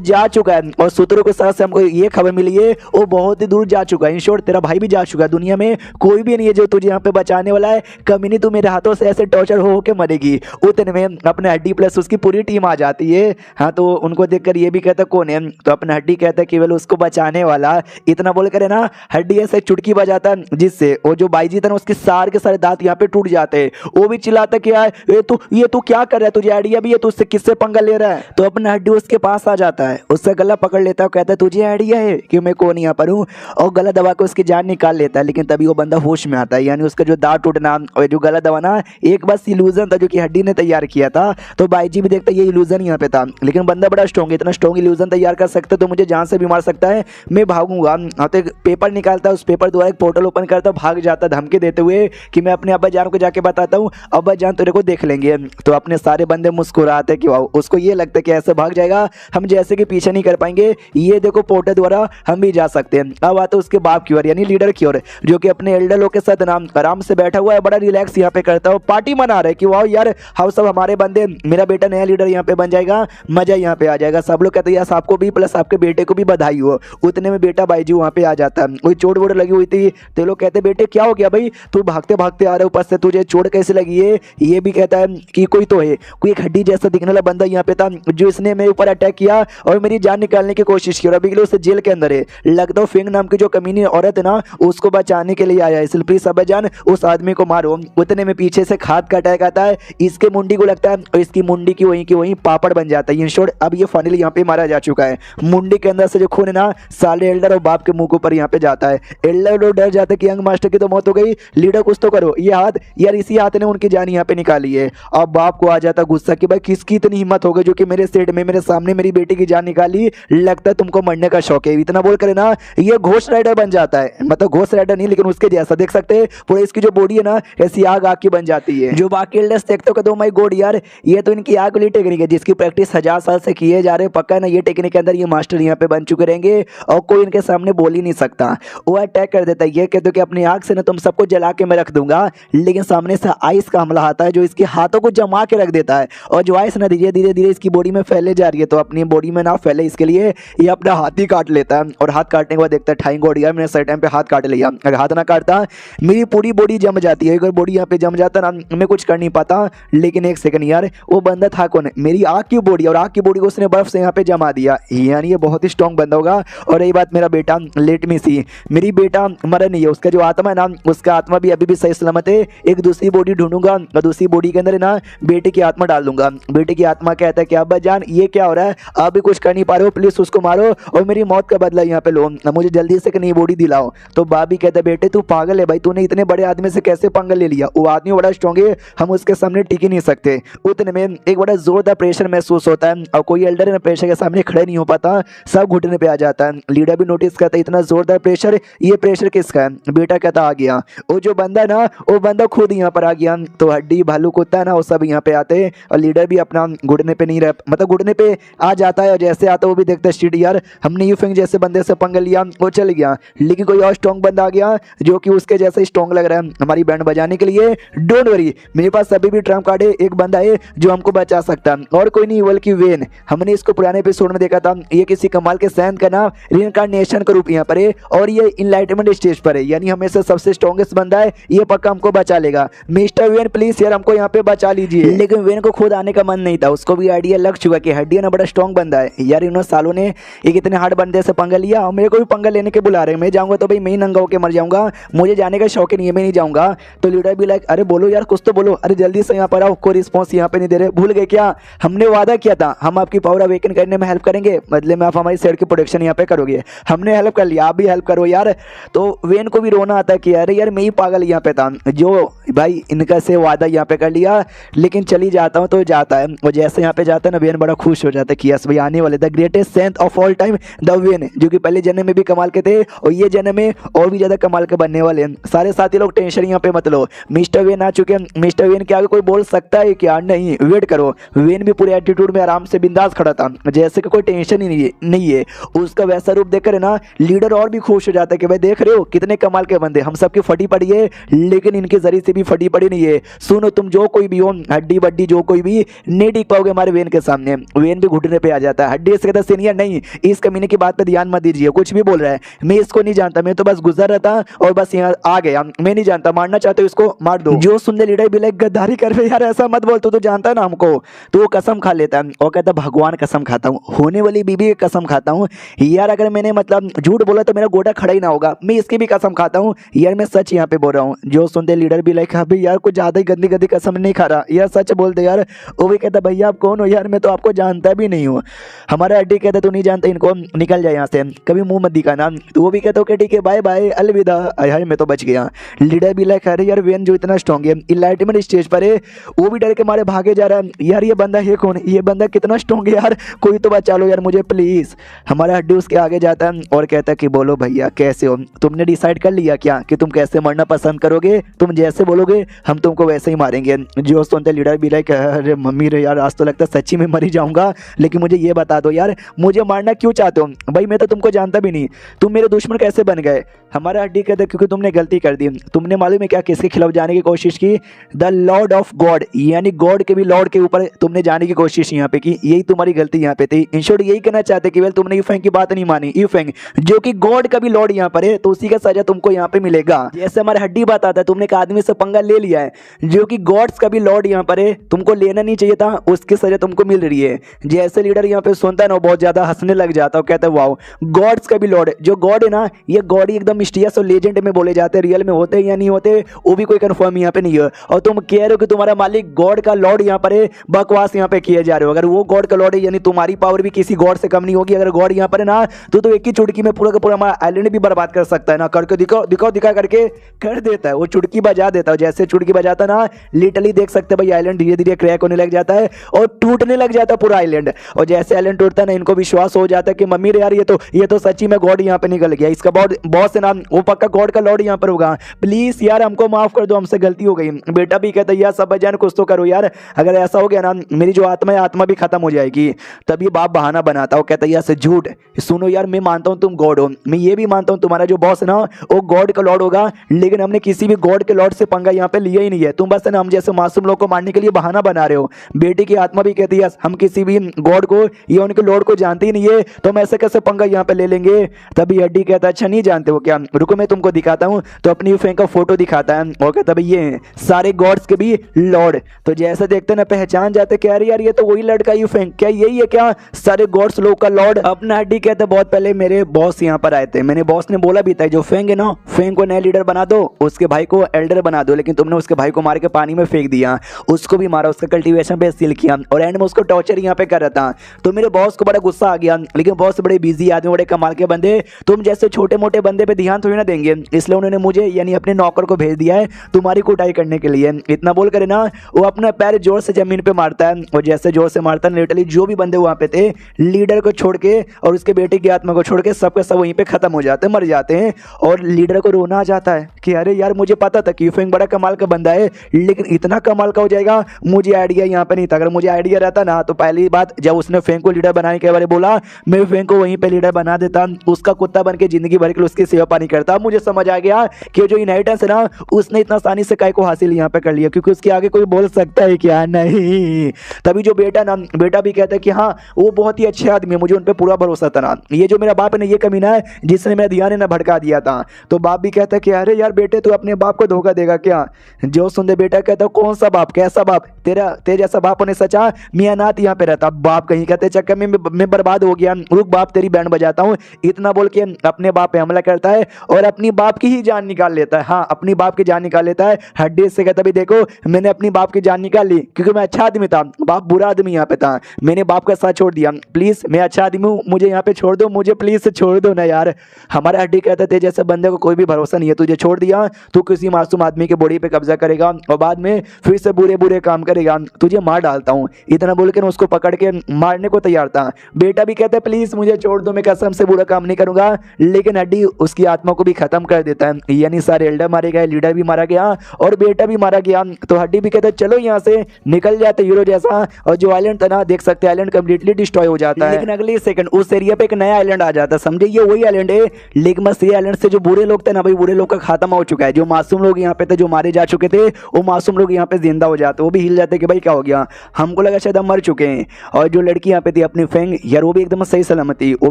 जा चुका है। और सूत्रों के साथ से हमको ये खबर मिली है वो बहुत ही दूर जा चुका है। इन शॉर्ट तेरा भाई भी जा चुका है, दुनिया में कोई भी नहीं है जो तुझे यहाँ पे बचाने वाला है। कमीनी तू मेरे हाथों से ऐसे टॉर्चर हो के मरेगी। उतने में अपने हड्डी प्लस उसकी पूरी टीम आ जाती है। हाँ, तो उनको देखकर ये भी कहता कौन है, तो अपना हड्डी कहता है केवल उसको बचाने वाला। इतना बोल कर ना हड्डी ऐसे चुटकी बजाता जिससे वो जो बाईजी था ना उसके सारे के सारे दांत यहाँ पे टूट जाते हैं। वो भी चिल्लाता क्या है, ये तू क्या कर रहा है, तुझे आइडिया भी है, तू उससे किससे पंगा ले रहा है। तो अपना हड्डी उसके पास आ जाता है, उसका गला पकड़ लेता है, कहता है तुझे आइडिया है कि मैं कौन यहाँ पर हूँ, और गला दबा के उसकी जान निकाल लेता है। लेकिन तभी वो बंदा होश में आता है, यानी उसका जो दांत टूटना और जो गला दबाना एक बस इल्यूजन था जो कि हड्डी ने तैयार किया था। तो बाईजी भी देखता है ये इल्यूजन यहाँ पे था, लेकिन बंदा बड़ा स्ट्रॉन्ग है, इतना स्ट्रॉन्ग इल्यूजन तैयार कर सकता है तो मुझे जान से भी मार सकता है, मैं भागूंगा। तो एक पेपर निकालता है, उस पेपर द्वारा एक पोर्टल ओपन करता, भाग जाता धमकी देते हुए कि मैं अपने अब्बा जान को जाके बताता हूँ, अब्बा जान तेरे को देख लेंगे। तो अपने सारे बंदे मुस्कुराते कि वाह, उसको ये लगता है कि ऐसे भाग जाएगा हम जैसे कि पीछे नहीं कर पाएंगे, ये देखो पोर्टल द्वारा हम भी जा सकते हैं। अब आते उसके बाप की ओर यानी लीडर की ओर, जो कि अपने एल्डर लोग के साथ नाम आराम से बैठा हुआ है, बड़ा रिलैक्स यहाँ पे करता है, पार्टी मना रहे कि वाह यार हम सब हमारे बंदे, मेरा बेटा नया लीडर यहाँ पे बन जाएगा, मजा यहाँ पे आ जाएगा। सब लोग कहते हैं यार आपको भी प्लस आपके बेटे को भी बधाई हो। उतने में बेटा बाईजू वहाँ पे आ जाता है, कोई चोट वोट लगी हुई थी, तो लोग कहते बेटे क्या हो गया भाई, तू भागते भागते आ रहे ऊपर से, तुझे चोट कैसे लगी है। ये भी कहता है कि कोई तो है, कोई एक हड्डी जैसा दिखने वाला बंदा यहाँ पे था जो इसने मेरे ऊपर अटैक किया और मेरी जान निकालने की कोशिश की, और अभी के लिए उसे जेल के अंदर है। लगता है फेंग नाम की जो कमीनी औरत है ना उसको बचाने के लिए आया है, इसलिए प्लीज अब्बा जान उस आदमी को मारो। उतने में पीछे से खाद का अटैक आता है, इसके मुंडी को लगता है और इसकी मुंडी की वहीं पापड़ बन जाता है। इन शॉर्ट अब ये फाइनली यहाँ पे मारा जा चुका है। मुंडी के अंदर से जो खून है ना साले एल्डर और बाप के मुंह के ऊपर यहाँ पे जाता है। एल्डर लोग डर जाते कि यंग मास्टर की तो मौत हो गई, लीडर कुछ तो करो, ये हाथ यार इसी हाथ ने उनकी जान यहाँ पे निकाली है। अब बाप को आ जाता गुस्सा कि भाई किसकी इतनी हिम्मत हो गई जो कि मेरे सेट में मेरे सामने मेरी बेटी की जान निकाली, लगता है तुमको मरने का शौक है। इतना बोल कर ना ये घोस्ट राइडर बन जाता है, मतलब घोस्ट राइडर नहीं लेकिन उसके जैसा, देख सकते हैं पूरा इसकी जो बॉडी है ना ऐसी आग आग की बन जाती है। जो बाकी एल्डर्स देखते हो तो माय गॉड यार ये तो इनकी आग वाली टेक्निक है जिसकी प्रैक्टिस 1000 साल से किए जा रहे हैं, पक्का ना ये टेक्निक के अंदर ये मास्टर यहाँ पे बन चुके रहेंगे और कोई इनके सामने बोल ही नहीं सकता। वो अटैक कर देता है, ये कहते हो कि अपनी आग से ना तुम सबको जला के मैं रख दूंगा, लेकिन सामने से आइस का हमला आता है जो इसके हाथों को जमा के रख देता है, और जो आइस ना धीरे धीरे धीरे इसकी बॉडी में फैले जा रही है, तो अपनी बॉडी में ना फैले इसके लिए ये अपना हाथ ही काट लेता है। और हाथ काटने के बाद देखता है ठाई गॉड यार मैंने सही टाइम पे हाथ काट लिया, अगर हाथ ना काटता मेरी पूरी बॉडी जम जाती है। अगर बॉडी यहाँ पे जम जाता ना मैं कुछ कर नहीं पाता। लेकिन एक सेकंड यार वो बंदा था कौन, मेरी आग की बॉडी, और आग की बॉडी को उसने बर्फ से यहाँ पे जमा दिया, यानी ये बहुत ही स्ट्रॉन्ग बंदा होगा। और यही बात मेरा बेटा लेट में सी, मेरी बेटा मरा नहीं है, उसका जो आत्मा है ना उसका आत्मा भी अभी भी सही सलामत है। एक दूसरी बॉडी ढूंढूंगा और दूसरी बॉडी के अंदर ना बेटे की आत्मा डाल दूंगा। बेटे की आत्मा कहता है कि अब्बा जान ये क्या हो रहा है, आप भी कुछ कर नहीं पा रहे हो, प्लीज उसको मारो और मेरी मौत का बदला यहाँ पे लो, मुझे जल्दी से नई बॉडी दिलाओ। तो बाप भी कहता है बेटे तू पागल है भाई, तूने इतने बड़े आदमी से कैसे पंगा ले लिया, वो आदमी बड़ा स्ट्रॉन्ग है, हम उसके सामने टिक ही नहीं सकते। उतने में एक बड़ा जोरदार प्रेशर महसूस होता है और कोई एल्डर है प्रेशर के सामने खड़े नहीं हो पाता, सब घुटने पे आ जाता है। लीडर भी नोटिस करता है इतना जोरदार प्रेशर, ये प्रेशर किसका है। बेटा कहता आ गया, वो जो बंदा ना वो बंदा खुद यहाँ पर आ गया। तो हड्डी भालू कुत्ता है ना वो सब यहाँ पे आते हैं और लीडर भी अपना घुटने पे नहीं रह मतलब घुटने पे आ जाता है, और जैसे आता है वो भी देखता है शिट यार हमने यूफेंग जैसे बंदे से पंगा लिया, वो चल गया। लेकिन कोई और स्ट्रॉन्ग बंदा आ गया जो कि उसके जैसे स्ट्रॉन्ग लग रहा है हमारी बैंड बजाने के लिए। डोंट वरी मेरे पास अभी भी ट्रम्प कार्ड है, एक बंदा है जो हमको बचा सकता है, और कोई नहीं बल्कि वेन। हमने इसको पुराने एपिसोड में देखा था, ये किसी कमाल के सैंड का नाम रिइंकार्नेशन का रूप यहाँ पर है और ये इनलाइटमेंट स्टेज पर है, यानी हमें से सबसे स्ट्रॉन्गेस्ट बंदा है, ये पक्का हमको बचा लेगा। मिस्टर वेन प्लीज यार हमको यहाँ पे बचा लीजिए। लेकिन वेन को खुद आने का मन नहीं था, उसको भी आइडिया लग चुका कि हड्डी ना बड़ा स्ट्रॉन्ग बंदा है यार, इन सालों ने एक इतने हार्ड बंदे से पंगा लिया और मेरे को भी पंगा लेने के बुला रहे हैं, मैं जाऊंगा तो भाई मैं ही नंगा होकर मर जाऊंगा, मुझे जाने का शौक नहीं है, मैं नहीं जाऊंगा। तो लीडर भी लाइक अरे बोलो यार कुछ तो बोलो, अरे जल्दी से यहाँ पर आओ, कोई रिस्पॉन्स यहाँ पे नहीं दे रहे, भूल गए क्या हमने वादा किया था हम आपकी पावर अवेकन करने में हेल्प करेंगे, बदले में आप हमारी सेट की प्रोटेक्शन यहाँ पे करोगे, हमने हेल्प कर लिया आप भी हेल्प करो यार। तो वेन को भी रोना आता है कि अरे यार मैं ही पागल यहाँ पे था जो भाई इनका से वादा यहाँ पे कर लिया, लेकिन चली जाता हूँ तो जाता है। और जैसे यहाँ पे जाता है ना वेन बड़ा खुश हो जाता है कि यस भाई आने वाले the greatest saint of all time Dwayne, जो कि पहले जन्म में भी कमाल के थे और ये जन्म में और भी ज्यादा कमाल के बनने वाले हैं। सारे साथी लोग टेंशन यहाँ पे मत लो, मिस्टर वेन आ चुके हैं। मिस्टर वेन के आगे कोई बोल सकता है क्या, नहीं वेट करो। वेन भी पूरे एटीट्यूड में आराम से बिंदास खड़ा था, जैसे कि कोई टेंशन ही नहीं है। उसका वैसा रूप देखकर ना लीडर और भी खुश हो जाता है कि भाई देख रहे हो कितने कमाल के बंदे, हम सबकी फटी पड़ी है लेकिन इनके जरिए से भी फटी पड़ी नहीं है। सुनो तुम जो कोई भी हो, हड्डी बड्डी जो कोई भी, नहीं टिक पाओगे हमारे वेन के सामने। वेन भी घुटने पे आ जाता है। हड्डी से कहता सीनियर नहीं, इस कमीने की बात पे ध्यान मत दीजिए, कुछ भी बोल रहा है, मैं इसको नहीं जानता, मैं तो बस गुजर रहा था और बस यहाँ आ गया, मैं नहीं जानता, मारना चाहते हो इसको मार दो। जो सुनने लीडर भी लाइक गद्दारी कर रहे यार, ऐसा मत बोल, तू तो जानता है ना हमको। तो वो कसम खा लेता है और कहता भगवान कसम खाता हूँ, होने वाली बीबी की कसम खाता हूँ यार, अगर मैंने मतलब झूठ बोला तो मेरा गोटा खड़ा ही ना होगा, मैं इसकी भी कसम खाता हूँ यार, मैं सच यहाँ पे बोल रहा हूँ। जो सुनते लीडर भी लाइक अभी यार कुछ ज्यादा ही गंदी गंदी कसम नहीं खा रहा यार, सच बोलते यार। वो भी कहता भैया आप कौन हो यार, मैं तो आपको जानता भी नहीं हूँ। हमारा अड्डी कहता तू नहीं जानता इनको, निकल जाए यहाँ से, कभी मुंह मत दिखाना। तो वो भी कहता ओके ठीक है बाय बाय अलविदा। यार मैं तो बच गया। लीडर भी लाइक अरे यार वेन जो इतना स्ट्रॉन्ग है, इनलाइटमेंट स्टेज पर है, वो भी डर के मारे भागे जा रहा है यार, ये बंदा है कौन, ये बंदा कितना स्ट्रॉन्ग है यार, कोई तो बचा लो यार मुझे प्लीज। हमारा हड्डी उसके आगे जाता है और कहता है कि बोलो भैया कैसे हो, तुमने डिसाइड कर लिया क्या कि तुम कैसे मरना पसंद करोगे, तुम जैसे बोलोगे हम तुमको वैसे ही मारेंगे। जो सुनते लीडर भी लाइक अरे मम्मी रे यार आज तो लगता है सच्ची में मर ही जाऊंगा, लेकिन मुझे ये बता दो यार मुझे मारना क्यों चाहते हो, भाई मैं तो तुमको जानता भी नहीं, तुम मेरे दुश्मन कैसे बन गए। हमारा हड्डी कहता है क्योंकि तुमने गलती कर दी, तुमने मालूम है क्या किसके खिलाफ जाने की कोशिश की, द लॉर्ड ऑफ गॉड, यानी गॉड के भी लॉर्ड के ऊपर तुमने जाने की कोशिश यहाँ पे की, यही तुम्हारी गलती यहाँ पे थी। इन शॉर्ट यही कहना चाहते कि वेल तुमने यूफेंग की बात नहीं मानी, यूफेंग जो कि गॉड का भी लॉर्ड यहाँ पर है, तो उसी का सजा तुमको यहाँ पे मिलेगा। जैसे हमारा हड्डी बताता है तुमने एक आदमी से पंगा ले लिया है जो कि गॉड्स का भी लॉर्ड यहाँ पर है, तुमको लेना नहीं चाहिए था, उसकी सजा तुमको मिल रही है। जैसे लीडर यहाँ पे सुनता है ना बहुत ज्यादा हंसने लग जाता है, कहता है वाओ गॉड्स का भी लॉर्ड, जो गॉड है ना ये गॉड ही एकदम मिस्टीरियस और लेजेंड में बोले जाते हैं, रियल में होते हैं या नहीं होते वो भी कोई कंफर्म यहाँ पे नहीं है। और तुम कह रहे हो कि तुम्हारा मालिक गॉड का लॉर्ड यहाँ पर है, बकवास यहाँ पे किए जा रहे हो। अगर वो गॉड का लॉर्ड है यानी तुम्हारी पावर भी किसी गॉड से कम नहीं होगी। अगर गॉड यहाँ पर है ना तो एक ही चुटकी में पूरा का पूरा हमारा आइलैंड भी बर्बाद कर सकता है ना, करके दिखाओ दिखाओ दिखा करके कर देता है, वो चुटकी बजा देता है। जैसे चुटकी बजाता ना लिटरली देख सकते हैं भाई आइलैंड धीरे धीरे क्रैक होने लग जाता है और टूटने लग जाता है पूरा आइलैंड। और जैसे आइलैंड टूटता है ना इनको विश्वास हो जाता है कि मम्मी रे यार ये तो सच्ची में गॉड यहाँ पे निकल गया, इसका बॉस है ना वो पक्का गॉड का लॉर्ड यहाँ पर होगा, प्लीज यार हमको माफ कर दो, हमसे गलती हो गई। बेटा भी कहता है यार सब बजान कुछ तो करो यार, अगर ऐसा हो गया ना मेरी जो आत्मा है आत्मा भी खत्म हो जाएगी। तभी बाप बहाना बनाता है, कहता है यार से झूठ, सुनो यार मैं मानता हूँ तुम गॉड हो, मैं ये भी मानता हूँ तुम्हारा जो बॉस है ना वो गॉड का लॉर्ड होगा, लेकिन हमने किसी भी गॉड के लॉर्ड से पंगा यहाँ पे लिया ही नहीं है, तुम बस है ना हम जैसे मासूम लोग को मारने के लिए बहाना बना रहे हो। बेटी की आत्मा भी कहती है हम किसी भी गॉड को या उनके लॉर्ड को जानते ही नहीं है, तो हम ऐसे कैसे पंगा यहाँ पे ले लेंगे। तभी हड्डी कहता है अच्छा नहीं जानते हो क्या, रुको मैं तुमको दिखाता हूँ। तो अपनी फैंक का फोटो दिखाता है और कहता है ये सारे गॉड्स के भी लॉर्ड। तो जैसे देखते ना पहचान जाते क्या यार ये तो वही लड़का यूफेंग, क्या यही है क्या सारे गॉड्स लोग का लॉर्ड। अपना हड्डी कहता है बहुत पहले मेरे बॉस यहाँ पर आए थे, मैंने बॉस ने बोला भी था जो फेंग है ना फेंग को नया लीडर बना दो, उसके भाई को एल्डर बना दो, लेकिन तुमने उसके भाई को मार के पानी में फेंक दिया, उसको भी मारा, उसका कल्टीवेशन पे सील किया और एंड में उसको टॉर्चर यहाँ पे कर रहा था। तो मेरे बॉस को बड़ा गुस्सा आ गया, लेकिन बॉस बड़े बिजी आदमी, बड़े कमाल के बंदे, तुम जैसे छोटे मोटे बंदे पे ध्यान थोड़ी ना देंगे, इसलिए उन्होंने मुझे यानी अपने नौकर को भेज दिया है तुम्हारी कुटाई करने के लिए। इतना बोल कर ना वो अपना पैर जोर से जमीन पे मारता है और जैसे जोर से मारता है लिटरली जो भी बंदे वहां पे थे लीडर को छोड़ के और उसके बेटे की आत्मा को छोड़ के सबके सब वहीं पे खत्म हो जाते हैं, मर जाते हैं। और लीडर को रोना आ जाता है कि अरे यार मुझे पता था कि यूफेंग बड़ा कमाल का बंदा है, लेकिन इतना कमाल का हो जाएगा मुझे आइडिया यहाँ पे नहीं था। अगर मुझे आइडिया रहता ना तो पहली बात जब उसने फेंग को लीडर बनाने के बारे बोला मैं फेंग को वहीं पे लीडर बना देता, उसका कुत्ता बन के जिंदगी भर के उसकी सेवा पानी करता। मुझे समझ आ गया कि जो इनहेरिटेंस है ना उसने इतना आसानी से काय को हासिल यहाँ पे कर लिया, क्योंकि उसके आगे कोई बोल सकता है क्या, नहीं। तभी जो बेटा भी कहता है कि हाँ वो बहुत ही अच्छे आदमी है, मुझे उन पर पूरा भरोसा था ना, ये जो मेरा बाप है ना ये कमीना है जिसने मेरा ध्यान है ना भड़का दिया था। तो बाप भी कहता है कि अरे यार बेटे तू अपने बाप को धोखा देगा क्या। जो सुनते बेटा कहता कौन सा बाप, कैसा बाप, तेरे जैसा बाप होने सचा मियां नाथ यहाँ पे रहता, बाप कहीं कहते चक्कर में मैं बर्बाद हो गया, रुक बाप तेरी बैंड बजाता हूँ। इतना बोल के अपने बाप पे हमला करता है और अपनी बाप की ही जान निकाल लेता है। हाँ अपनी बाप की जान निकाल लेता है। हड्डी से कहता भी देखो मैंने अपनी बाप की जान निकाल ली क्योंकि मैं अच्छा आदमी था, बाप बुरा आदमी यहाँ पे था, मैंने बाप का साथ छोड़ दिया, प्लीज मैं अच्छा आदमी हूँ मुझे यहाँ पे छोड़ दो, मुझे प्लीज से छोड़ दो ना यार। हमारा हड्डी कहता थे जैसे बंदे को कोई भी भरोसा नहीं है, तुझे छोड़ दिया तू किसी मासूम आदमी के बॉडी पे कब्जा करेगा और बाद में फिर से बुरे बुरे काम करेगा, तुझे मार डालता हूँ। इतना बोल के उसको पकड़ के मारने को तैयार था। बेटा भी कहता है प्लीज मुझे छोड़ दो, मैं कसम से बुरा काम नहीं करूंगा, लेकिन हड्डी उसकी आत्मा को भी खत्म कर देता है। यानी सारे एल्डर मारे गए, लीडर भी मारा गया और बेटा भी मारा गया। तो हड्डी भी कहता है चलो यहाँ से निकल जाते हीरो जैसा, और जो आइलैंड था ना, देख सकते हैं आइलैंड कंप्लीटली डिस्ट्रॉय हो जाता है। लेकिन अगले सेकंड उस एरिया पे एक नया आइलैंड आ जाता है। समझे, ये वही आइलैंड है, लेकिन बस ये आइलैंड से जो बुरे लोग थे ना भाई, बुरे लोग का खात्मा हो चुका है। जो मासूम लोग यहाँ पे थे, जो मारे जा चुके थे, वो मासूम लोग यहाँ पे जिंदा हो जाते, वो भी हिल जाते कि भाई क्या हो गया, हमको लगा शायद हम मर चुके हैं। और जो लड़की यहाँ पे थी अपनी फेंग यार, वो भी एकदम सही सलामत थी, वो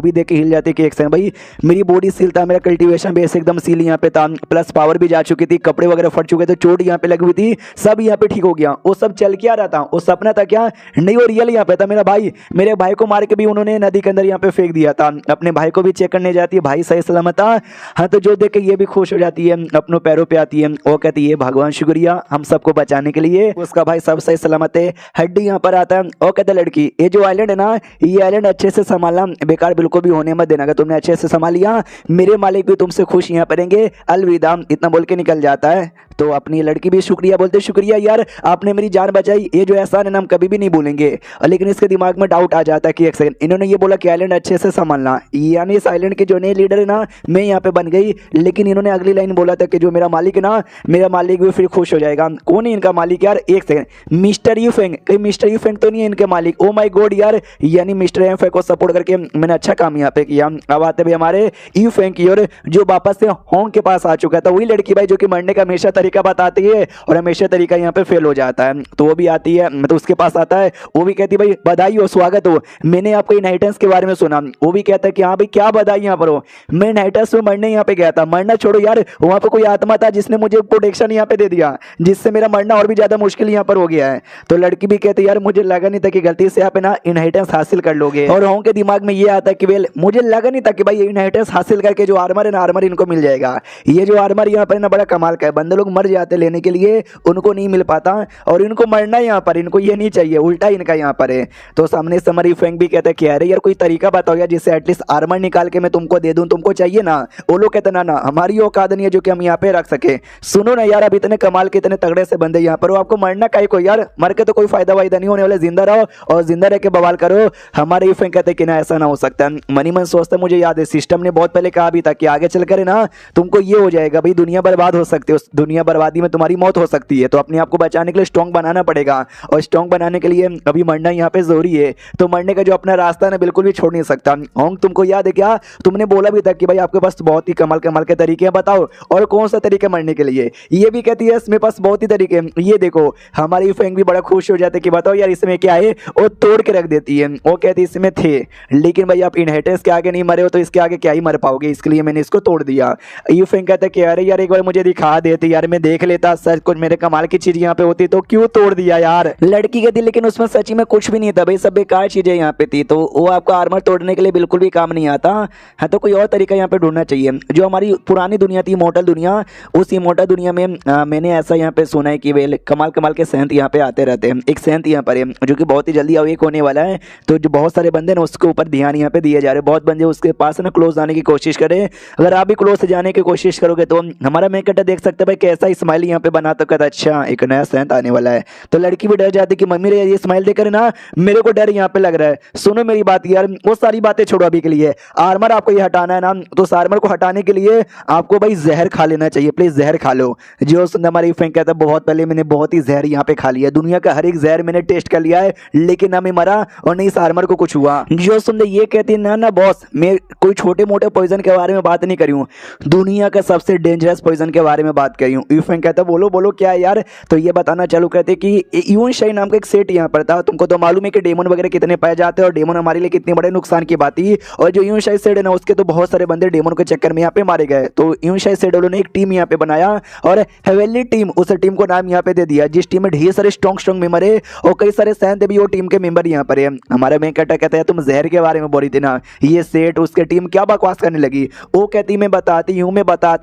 भी देख के हिल जाती कि एक सेकंड भाई मेरी बॉडी सील था, मेरा कल्टीवेशन बेस एकदम सील यहाँ पे था, प्लस पावर भी जा चुकी थी, कपड़े वगैरह फट चुके थे, चोट यहाँ पे लगी हुई थी, सब यहाँ पे ठीक हो गया। वो सब चल क्या रहा था, वो सपना था क्या, नहीं वो रियल यहाँ पे था। मेरे भाई को मार के भी उन्होंने नदी के अंदर यहाँ पे फेंक दिया था। अपने भाई को भी चेक करने जाती है, भाई सही सलामत था। हाँ, तो जो देख के ये भी खुश हो जाती है, अपनों पैरों पे आती है, वो कहती है भगवान शुक्रिया हम सबको बचाने के लिए, उसका भाई सब सही सलामत है। हड्डी यहाँ पर आता है, वो कहता है लड़की ये जो आइलैंड है ना, ये आइलैंड अच्छे से संभालना, बेकार बिल्कुल भी होने मत देना, अगर तुमने अच्छे से संभाल लिया मेरे मालिक भी तुमसे खुश यहाँ पड़ेंगे, अलविदा, इतना बोल के निकल जाता है। तो अपनी लड़की भी शुक्रिया बोलते, शुक्रिया यार आपने मेरी जान बचाई, ये जो एहसान है ना हम कभी भी नहीं भूलेंगे। लेकिन इसके दिमाग में डाउट आ जाता है कि एक सेकंड, इन्होंने ये बोला कि आइलैंड अच्छे से संभालना, यानी इस आइलैंड के जो नए लीडर है ना, मैं यहाँ पे बन गई, लेकिन इन्होंने अगली लाइन बोला था कि जो मेरा मालिक है ना, मेरा मालिक भी फिर खुश हो जाएगा। कौन है इनका मालिक यार, एक सेकंड, मिस्टर यूफेंग, कहीं मिस्टर यूफेंग तो नहीं है इनके मालिक? ओ माय गॉड यार, यानी मिस्टर यूफेंग को सपोर्ट करके मैंने अच्छा काम यहाँ पे किया। अब आते भाई हमारे यूफेंग की ओर, जो वापस से होंग के पास आ चुका था, वही लड़की भाई जो कि मरने का हमेशा तरीका बताती है और हमेशा तरीका यहाँ पे फेल हो जाता है। तो वो भी आती है, तो उसके पास आता है, वो भी कहती है भाई बधाई हो, स्वागत हो, मैंने आपको इनहेरिटेंस के बारे में सुना। वो भी कहता है कि हाँ भाई क्या बधाई यहाँ पर हो, मैं इनहेरिटेंस में मरने यहाँ पे गया था, मरना छोड़ो यार, वहाँ पे कोई आत्मा था जिसने मुझे प्रोटेक्शन यहाँ पे दे दिया, जिससे मेरा मरना और भी ज्यादा मुश्किल यहाँ पर हो गया है। तो लड़की भी कहती है यार मुझे लगा नहीं था कि गलती से आप ना इनहेरिटेंस हासिल कर लोगे। और होंग के दिमाग में ये आता है कि वेल मुझे लगा नहीं था कि भाई इनहेरिटेंस हासिल करके जो आर्मर है ना, आर्मर इनको मिल जाएगा। ये जो आर्मर यहाँ पर ना बड़ा कमाल का है, बंदे लोग मर जाते लेने के लिए, उनको नहीं मिल पाता, और इनको मरना यहाँ पर, इनको ये नहीं चाहिए, उल्टा इनका यहाँ पर है। तो सामने समरी फेंग भी कहते हैं कि अरे यार कोई तरीका बताओ यार जिससे एटलीस्ट आर्मर निकाल के मैं तुमको दे दूं, तुमको चाहिए ना? वो लोग कहते ना ना हमारी औकात नहीं है जो कि हम यहाँ पे रख सके। सुनो ना यार, अब इतने कमाल के इतने तगड़े से बंदे यहाँ पर, आपको मरना काहे को यार, मर के तो कोई फायदा वायदा नहीं होने वाला, जिंदा रहो और जिंदा रह के बवाल करो। हमारे ये फेंग कहते कि ना ऐसा ना हो सकता। मनी मन सोचते मुझे याद है सिस्टम ने बहुत पहले कहा भी था कि आगे चल कर ना तुमको ये हो जाएगा भाई, दुनिया बर्बाद हो सकती है, उस दुनिया बर्बादी में तुम्हारी मौत हो सकती है, तो अपने आप को बचाने के लिए स्ट्रॉन्ग बनाना पड़ेगा, और स्ट्रॉन्ग बनाने के लिए अभी मरना यहाँ पे जरूरी है। तो मरने का जो अपना रास्ता है ना बिल्कुल भी छोड़ नहीं सकता। होंग तुमको याद है क्या, तुमने बोला भी था कि भाई आपके पास बहुत ही कमाल कमाल के तरीके हैं, बताओ और कौन सा तरीका मरने के लिए? ये भी कहती है मेरे पास बहुत ही तरीके हैं, ये देखो। हमारी फेंग भी बड़ा खुश हो जाते कि बताओ यार इसमें क्या है, वो तोड़ के रख देती है। वो कहती है इसमें थे, लेकिन भाई आप इनहेरिटेंस के आगे नहीं मरे हो तो इसके आगे क्या ही मर पाओगे, इसके लिए मैंने इसको तोड़ दिया। ये फेंग कहता है कि अरे यार एक बार मुझे दिखा देते यार, मैं देख लेता सच कुछ मेरे कमाल की चीज यहाँ पे होती तो क्यों तोड़ दिया यार। लड़की कहती लेकिन उसमें सच्ची में कुछ भी नहीं था भाई, सब बेकार चीजें यहाँ पे थी, तो वो आपका आर्मर तोड़ने के लिए बिल्कुल भी काम नहीं आता है। तो कोई और तरीका यहाँ पे ढूंढना चाहिए। जो हमारी पुरानी दुनिया थी इमॉर्टल दुनिया, उस इमॉर्टल दुनिया में मैंने ऐसा यहाँ पे सुना है कि वे कमाल कमाल के सेंट यहाँ पे आते रहते हैं। एक सेंट यहाँ पर है जो कि बहुत ही जल्दी अवेक होने वाला है, तो जो बहुत सारे बंदे ना उसके ऊपर ध्यान यहाँ पे दिए जा रहे हैं। बहुत बंदे उसके पास ना क्लोज आने की कोशिश करें, अगर आप भी क्लोज जाने की कोशिश करोगे तो हमारा मेकटा देख सकते हैं भाई कैसा स्माइल यहाँ पे बना, तो कहता अच्छा एक नया सेंट आने वाला है। तो लड़की भी डर जाती कि मम्मी रे ये स्माइल देकर ना मेरे को डर यहाँ पे लग रहा है। सुनो मेरी बात यार, वो सारी बातें छोड़ो अभी के लिए, आर्मर आपको ये हटाना है ना, तो उस आर्मर को हटाने के लिए आपको भाई जहर खा लेना चाहिए, प्लीज जहर खा लो। जो हमारी फेंक कहता है बहुत पहले मैंने बहुत ही जहर यहाँ पे खा लिया, दुनिया का हर एक जहर मैंने टेस्ट कर लिया है, लेकिन ना मैं मरा और नहीं इस आर्मर को कुछ हुआ। जो सुन ये कहती है ना ना बॉस, मैं कोई छोटे मोटे पॉइजन के बारे में बात नहीं करी हूँ, दुनिया का सबसे डेंजरस पॉइजन के बारे में बात करी हूँ। यूफेंग कहता बोलो बोलो क्या है यार, तो ये बताना चालू कहते कि यून शाही नाम का एक सेट यहाँ पर था, तुमको तो मालूम है कि डेमन वगैरह कितने पाए जाते हैं और डेमन हमारे लिए कितने बड़े नुकसान की बात थी। और जो यून शाही सेट है ना उसके तो बहुत सारे बंदे डेमन के चक्कर में यहाँ पे मारे गए, तो यून शाही सेट वालों ने एक टीम यहाँ पे बनाया और हेवेनली टीम, उस टीम को नाम यहाँ पे दे दिया, जिस टीम में ढेर सारे स्ट्रॉन्ग मेंबर है और कई सारे सैंत भी वो टीम के मेंबर यहाँ पर है। हमारा मैं कहता है तुम जहर के बारे में बोली थी ना, ये सेट उसके टीम क्या बकवास करने लगी, वो कहती मैं बताती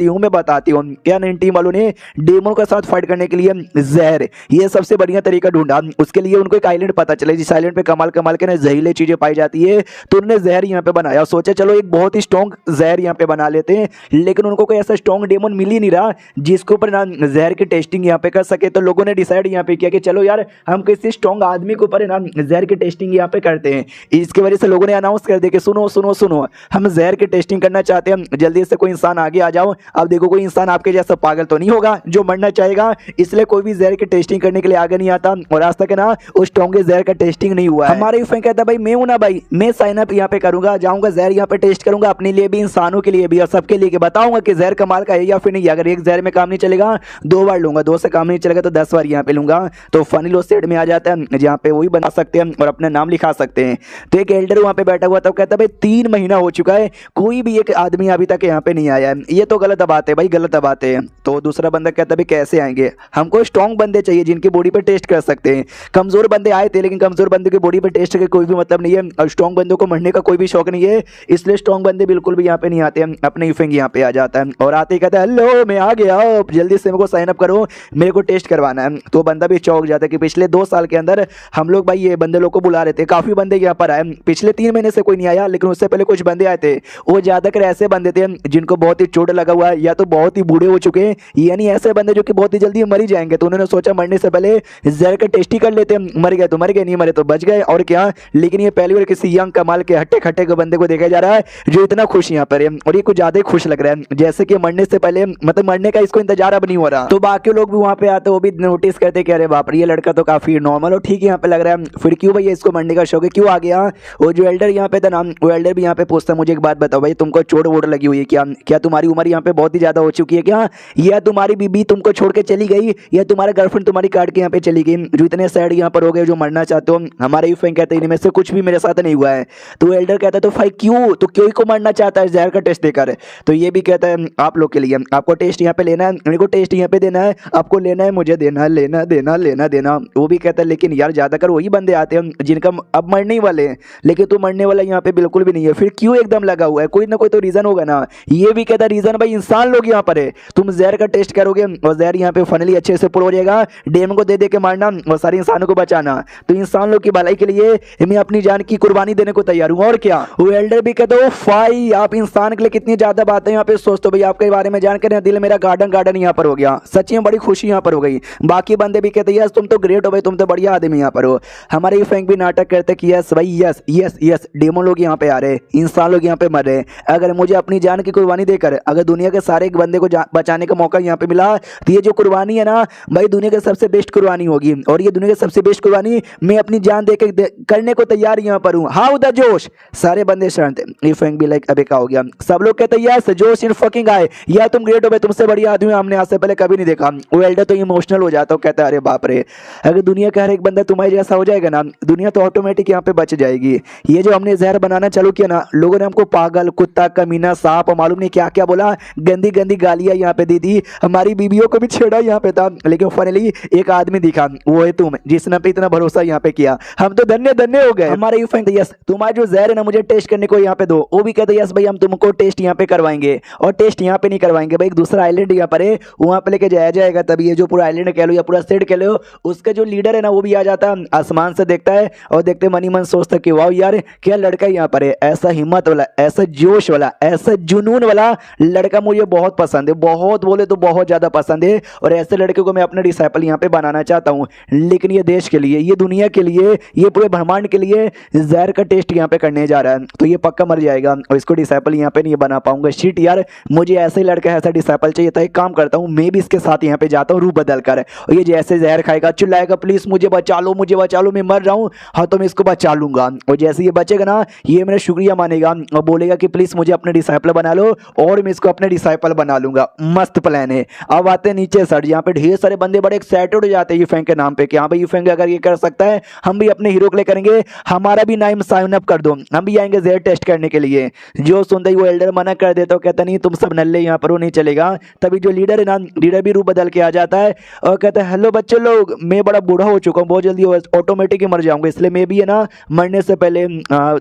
हूँ क्या नहीं, टीम वालों ने डेमन के साथ फाइट करने के लिए जहर, ये सबसे बढ़िया तरीका ढूंढा। उसके लिए उनको एक आइलैंड पता चले जिस आइलैंड पे कमाल कमाल के ना जहरीले चीजें पाई जाती है, तो उन्होंने जहर यहाँ पे बनाया, सोचा चलो एक बहुत ही स्ट्रॉन्ग जहर यहाँ पे बना लेते हैं, लेकिन उनको कोई ऐसा स्ट्रॉन्ग डेमन मिल ही नहीं रहा जिसके ऊपर ना जहर की टेस्टिंग यहाँ पे कर सके। तो लोगों ने डिसाइड यहाँ पे किया कि चलो यार हम किसी स्ट्रॉन्ग आदमी के ऊपर ना जहर की टेस्टिंग यहाँ पे करते हैं। इसकी वजह से लोगों ने अनाउंस कर दिया कि सुनो सुनो सुनो, हम जहर की टेस्टिंग करना चाहते हैं, जल्दी से कोई इंसान आगे आ जाओ। अब देखो कोई इंसान आपके जैसा पागल तो नहीं होगा होगा जो मरना चाहेगा, इसलिए कोई भी जहर की टेस्टिंग करने के लिए आगे नहीं आता और आज तक है ना उस टोंगे जहर का टेस्टिंग नहीं हुआ है। हमारे फ्रेंड कहता है भाई मैं हूं ना भाई, मैं साइन अप यहाँ पे करूंगा, जाऊंगा जहर यहाँ पे टेस्ट करूंगा अपने लिए भी, इंसानों के लिए भी और सबके लिए, बताऊंगा कि जहर कमाल का है या फिर नहीं। अगर एक जहर में काम नहीं चलेगा 2 बार लूंगा, 2 से काम नहीं चलेगा तो 10 बार यहाँ पे लूंगा। तो फनी लो सेट में आ जाता है जहाँ पे वही बना सकते हैं और अपना नाम लिखा सकते हैं। तो एक एल्डर वहाँ पे बैठा हुआ था, कहता है भाई 3 महीना हो चुका है, कोई भी एक आदमी अभी तक यहाँ पे नहीं आया है, ये तो गलत बात है भाई, गलत बात है। तो दूसरा बंदा कहता है भाई कैसे आएंगे, हमको स्ट्रॉन्ग बंदे चाहिए जिनकी बॉडी पे टेस्ट कर सकते हैं। कमजोर बंदे आए थे लेकिन कमजोर बंदे की बॉडी पे टेस्ट का कोई भी मतलब नहीं है और स्ट्रॉन्ग बंदों को मरने का कोई भी शौक नहीं है, इसलिए स्ट्रॉन्ग बंदे बिल्कुल भी यहाँ पे नहीं आते हैं। अपने यूफेंग यहाँ पे आ जाता है और आते ही कहता है हेलो मैं आ गया, जल्दी से मेरे को साइन अप करो, मेरे को टेस्ट करवाना है। तो बंदा भी चौंक जाता है कि पिछले 2 साल के अंदर हम लोग भाई ये बंदे लोग को बुला रहे थे, काफी बंदे यहाँ पर आए, पिछले 3 महीने से कोई नहीं आया, लेकिन उससे पहले कुछ बंदे आए थे, वो ज्यादातर ऐसे बंदे थे जिनको बहुत ही चोट लगा हुआ है या तो बहुत ही बूढ़े हो चुके हैं, यानी ऐसे बंदे जो कि बहुत ही जल्दी मर ही जाएंगे। तो उन्होंने सोचा मरने से पहले जहर का टेस्ट ही कर लेते हैं, मर गए तो मर गए, नहीं मरे तो बच गए और क्या। लेकिन ये पहली बार किसी यंग कमाल के हट्टे खट्टे के बंदे को देखा जा रहा है जो इतना खुश यहाँ पर है और ये कुछ ज्यादा ही खुश लग रहा है, जैसे कि मरने से पहले मतलब मरने का इसको इंतजार अब नहीं हो रहा। तो बाकी लोग भी वहाँ पे आते वो भी नोटिस करते कि अरे बाप रे ये लड़का तो काफी नॉर्मल और ठीक यहाँ पे लग रहा है, फिर क्यों भाई इसको मरने का शौक है, क्यों आ गया। वो जो एल्डर यहाँ पे था ना, वो एल्डर भी यहाँ पे पूछता मुझे एक बात बताओ भाई, तुमको चोट वोट लगी हुई है क्या, क्या तुम्हारी उम्र यहाँ पे बहुत ही ज्यादा हो चुकी है क्या, या तुम्हारी बीबी तुमको छोड़ के चली गई, या तुम्हारा गर्लफ्रेंड तुम्हारी काट के यहाँ पे चली गई, जो इतने सैड यहाँ पर हो गए जो मरना चाहते हो। हमारे यूफेंग कहते हैं इनमें से कुछ भी मेरे साथ नहीं हुआ है। तो एल्डर कहता है तो भाई क्यों, तो क्यों को मरना चाहता है जहर का टेस्ट देकर। तो ये भी कहता है आप लोग के लिए, आपको टेस्ट यहाँ पे लेना है, मेरे को टेस्ट यहाँ पे देना है, आपको लेना है, मुझे देना है, लेना देना लेना देना। वो भी कहता है लेकिन यार ज्यादातर वही बंदे आते हैं जिनका अब मरने ही वाले हैं, लेकिन तू मरने वाला यहाँ पे बिल्कुल भी नहीं है, फिर क्यों एकदम लगा हुआ है, कोई ना कोई तो रीजन होगा ना। ये भी कहता है रीजन भाई इंसान लोग यहाँ पर है, तुम जहर का टेस्ट करोगे और जहर यहाँ पे फाइनली अच्छे से पुर हो जाएगा, डेम को दे दे के मारना और सारे इंसानों को बचाना। तो इंसान लोग की भलाई के लिए मैं अपनी जान की कुर्बानी देने को तैयार हूँ और क्या। वो एल्डर भी कहते हो भाई आप इंसान के लिए कितनी ज्यादा बातें यहाँ पे सोचते हो भाई, आपके बारे में जानकर दिल मेरा गार्डन गार्डन यहाँ पर हो गया, सच्ची में बड़ी खुशी यहाँ पर हो गई। बाकी बंदे भी कहते यस तुम तो ग्रेट हो भाई, तुम तो बढ़िया आदमी यहाँ पर हो। हमारे फैंक भी नाटक करते कि यस भाई यस यस यस डेमन लोग यहाँ पे आ रहे, इंसान लोग यहाँ पे मर रहे, अगर मुझे अपनी जान की कुर्बानी देकर अगर दुनिया के सारे बंदे को बचाने का मौका यहाँ पे मिला तो ये जो कुर्बानी है ना भाई दुनिया की सबसे बेस्ट कुर्बानी होगी और ये दुनिया की सबसे बेस्ट कुर्बानी मैं अपनी जान देकर करने को तैयार यहाँ पर हूँ। हाउ द जोश, सारे बंदे शांत है। फैंक भी लाइक अबे क्या हो गया, सब लोग कहते हैं यस जोश इन फकिंग आए, या तुम ग्रेट हो भाई, तुमसे बढ़िया आदमी हमने आज से पहले कभी नहीं देखा। वो एल्डर तो इमोशनल हो जाता है, कहता है अरे बाप रे अगर दुनिया का हर एक बंदा तुम्हारे जैसा हो जाएगा ना दुनिया तो ऑटोमेटिक यहाँ पे बच जाएगी। ये जो हमने जहर बनाना चालू किया ना लोगों ने हमको पागल कुत्ता कमीना सांप और मालूम नहीं क्या क्या बोला, गंदी गंदी गालियां यहाँ पे दी थी, हमारी बीवियों को भी छेड़ा यहाँ पे था, लेकिन फाइनली एक आदमी दिखा वो है तुम जिसने पे इतना भरोसा यहाँ पे किया, हम तो धन्य धन्य हो गए। हमारे यू फैंक यस तुम्हारा जो जहर है ना मुझे टेस्ट करने को यहाँ पे दो। वो भी कहते यस भाई हम तुमको टेस्ट यहाँ पे करवाएंगे और टेस्ट यहाँ पे नहीं करवाएंगे भाई, एक दूसरा आइलैंड यहाँ पर है वहां पे लेके जाया जाएगा। तभी ये जो पूरा आइलैंड कह लो या पूरा सेट कह लो उसका जो लीडर है ना वो भी आ जाता है, आसमान से देखता है और देखते मन ही मन सोचता कि वाह यार क्या लड़का यहाँ पर है, ऐसा हिम्मत वाला, ऐसा जोश वाला, ऐसा जुनून वाला लड़का मुझे बहुत पसंद है, बहुत बोले तो बहुत ज्यादा पसंद है और ऐसे लड़के को मैं अपने डिसाइपल यहाँ पे बनाना चाहता हूँ। लेकिन ये देश के लिए, ये दुनिया के लिए, ये पूरे ब्रह्मांड के लिए जहर का टेस्ट यहाँ पे करने जा रहा है तो ये पक्का मर जाएगा और इसको डिसाइपल यहाँ पे नहीं बना पाऊंगा। शिट यार मुझे ऐसे ही लड़का ऐसा डिसाइपल चाहिए था। एक काम करता हूँ मैं भी इसके साथ यहाँ पे जाता हूँ रूप बदल कर, और ये जैसे जहर खाएगा चिल्लाएगा प्लीज मुझे बचा लो मुझे बचा लो मैं मर रहा हूँ, हाँ तो मैं इसको बचा लूंगा। और जैसे ये बचेगा ना ये मेरा शुक्रिया मानेगा और बोलेगा कि प्लीज मुझे अपने डिसाइपल बना लो और मैं इसको अपने डिसाइपल बना लूंगा। मस्त प्लान है। अब आते हैं नीचे सर, यहाँ पे ढेर सारे बंदे बड़े एक्साइटेड हो जाते हैं यूफेंग के नाम पे कि हाँ भाई यूफेंग अगर ये कर सकता है हम भी अपने हीरो के लिए करेंगे, हमारा भी नाम साइन अप कर दो, हम भी आएंगे जहर टेस्ट करने के लिए। जो सुनते ही वो एल्डर मना कर देता, कहता नहीं तुम सब नल्ले यहाँ पर हो नहीं चलेगा। तभी जो लीडर है ना लीडर भी रूप बदल के आ जाता है और कहता है हेलो बच्चे लोग मैं बड़ा बूढ़ा हो चुका हूँ, बहुत जल्दी ऑटोमेटिक ही मर जाऊंगा, इसलिए मैं भी है ना मरने से पहले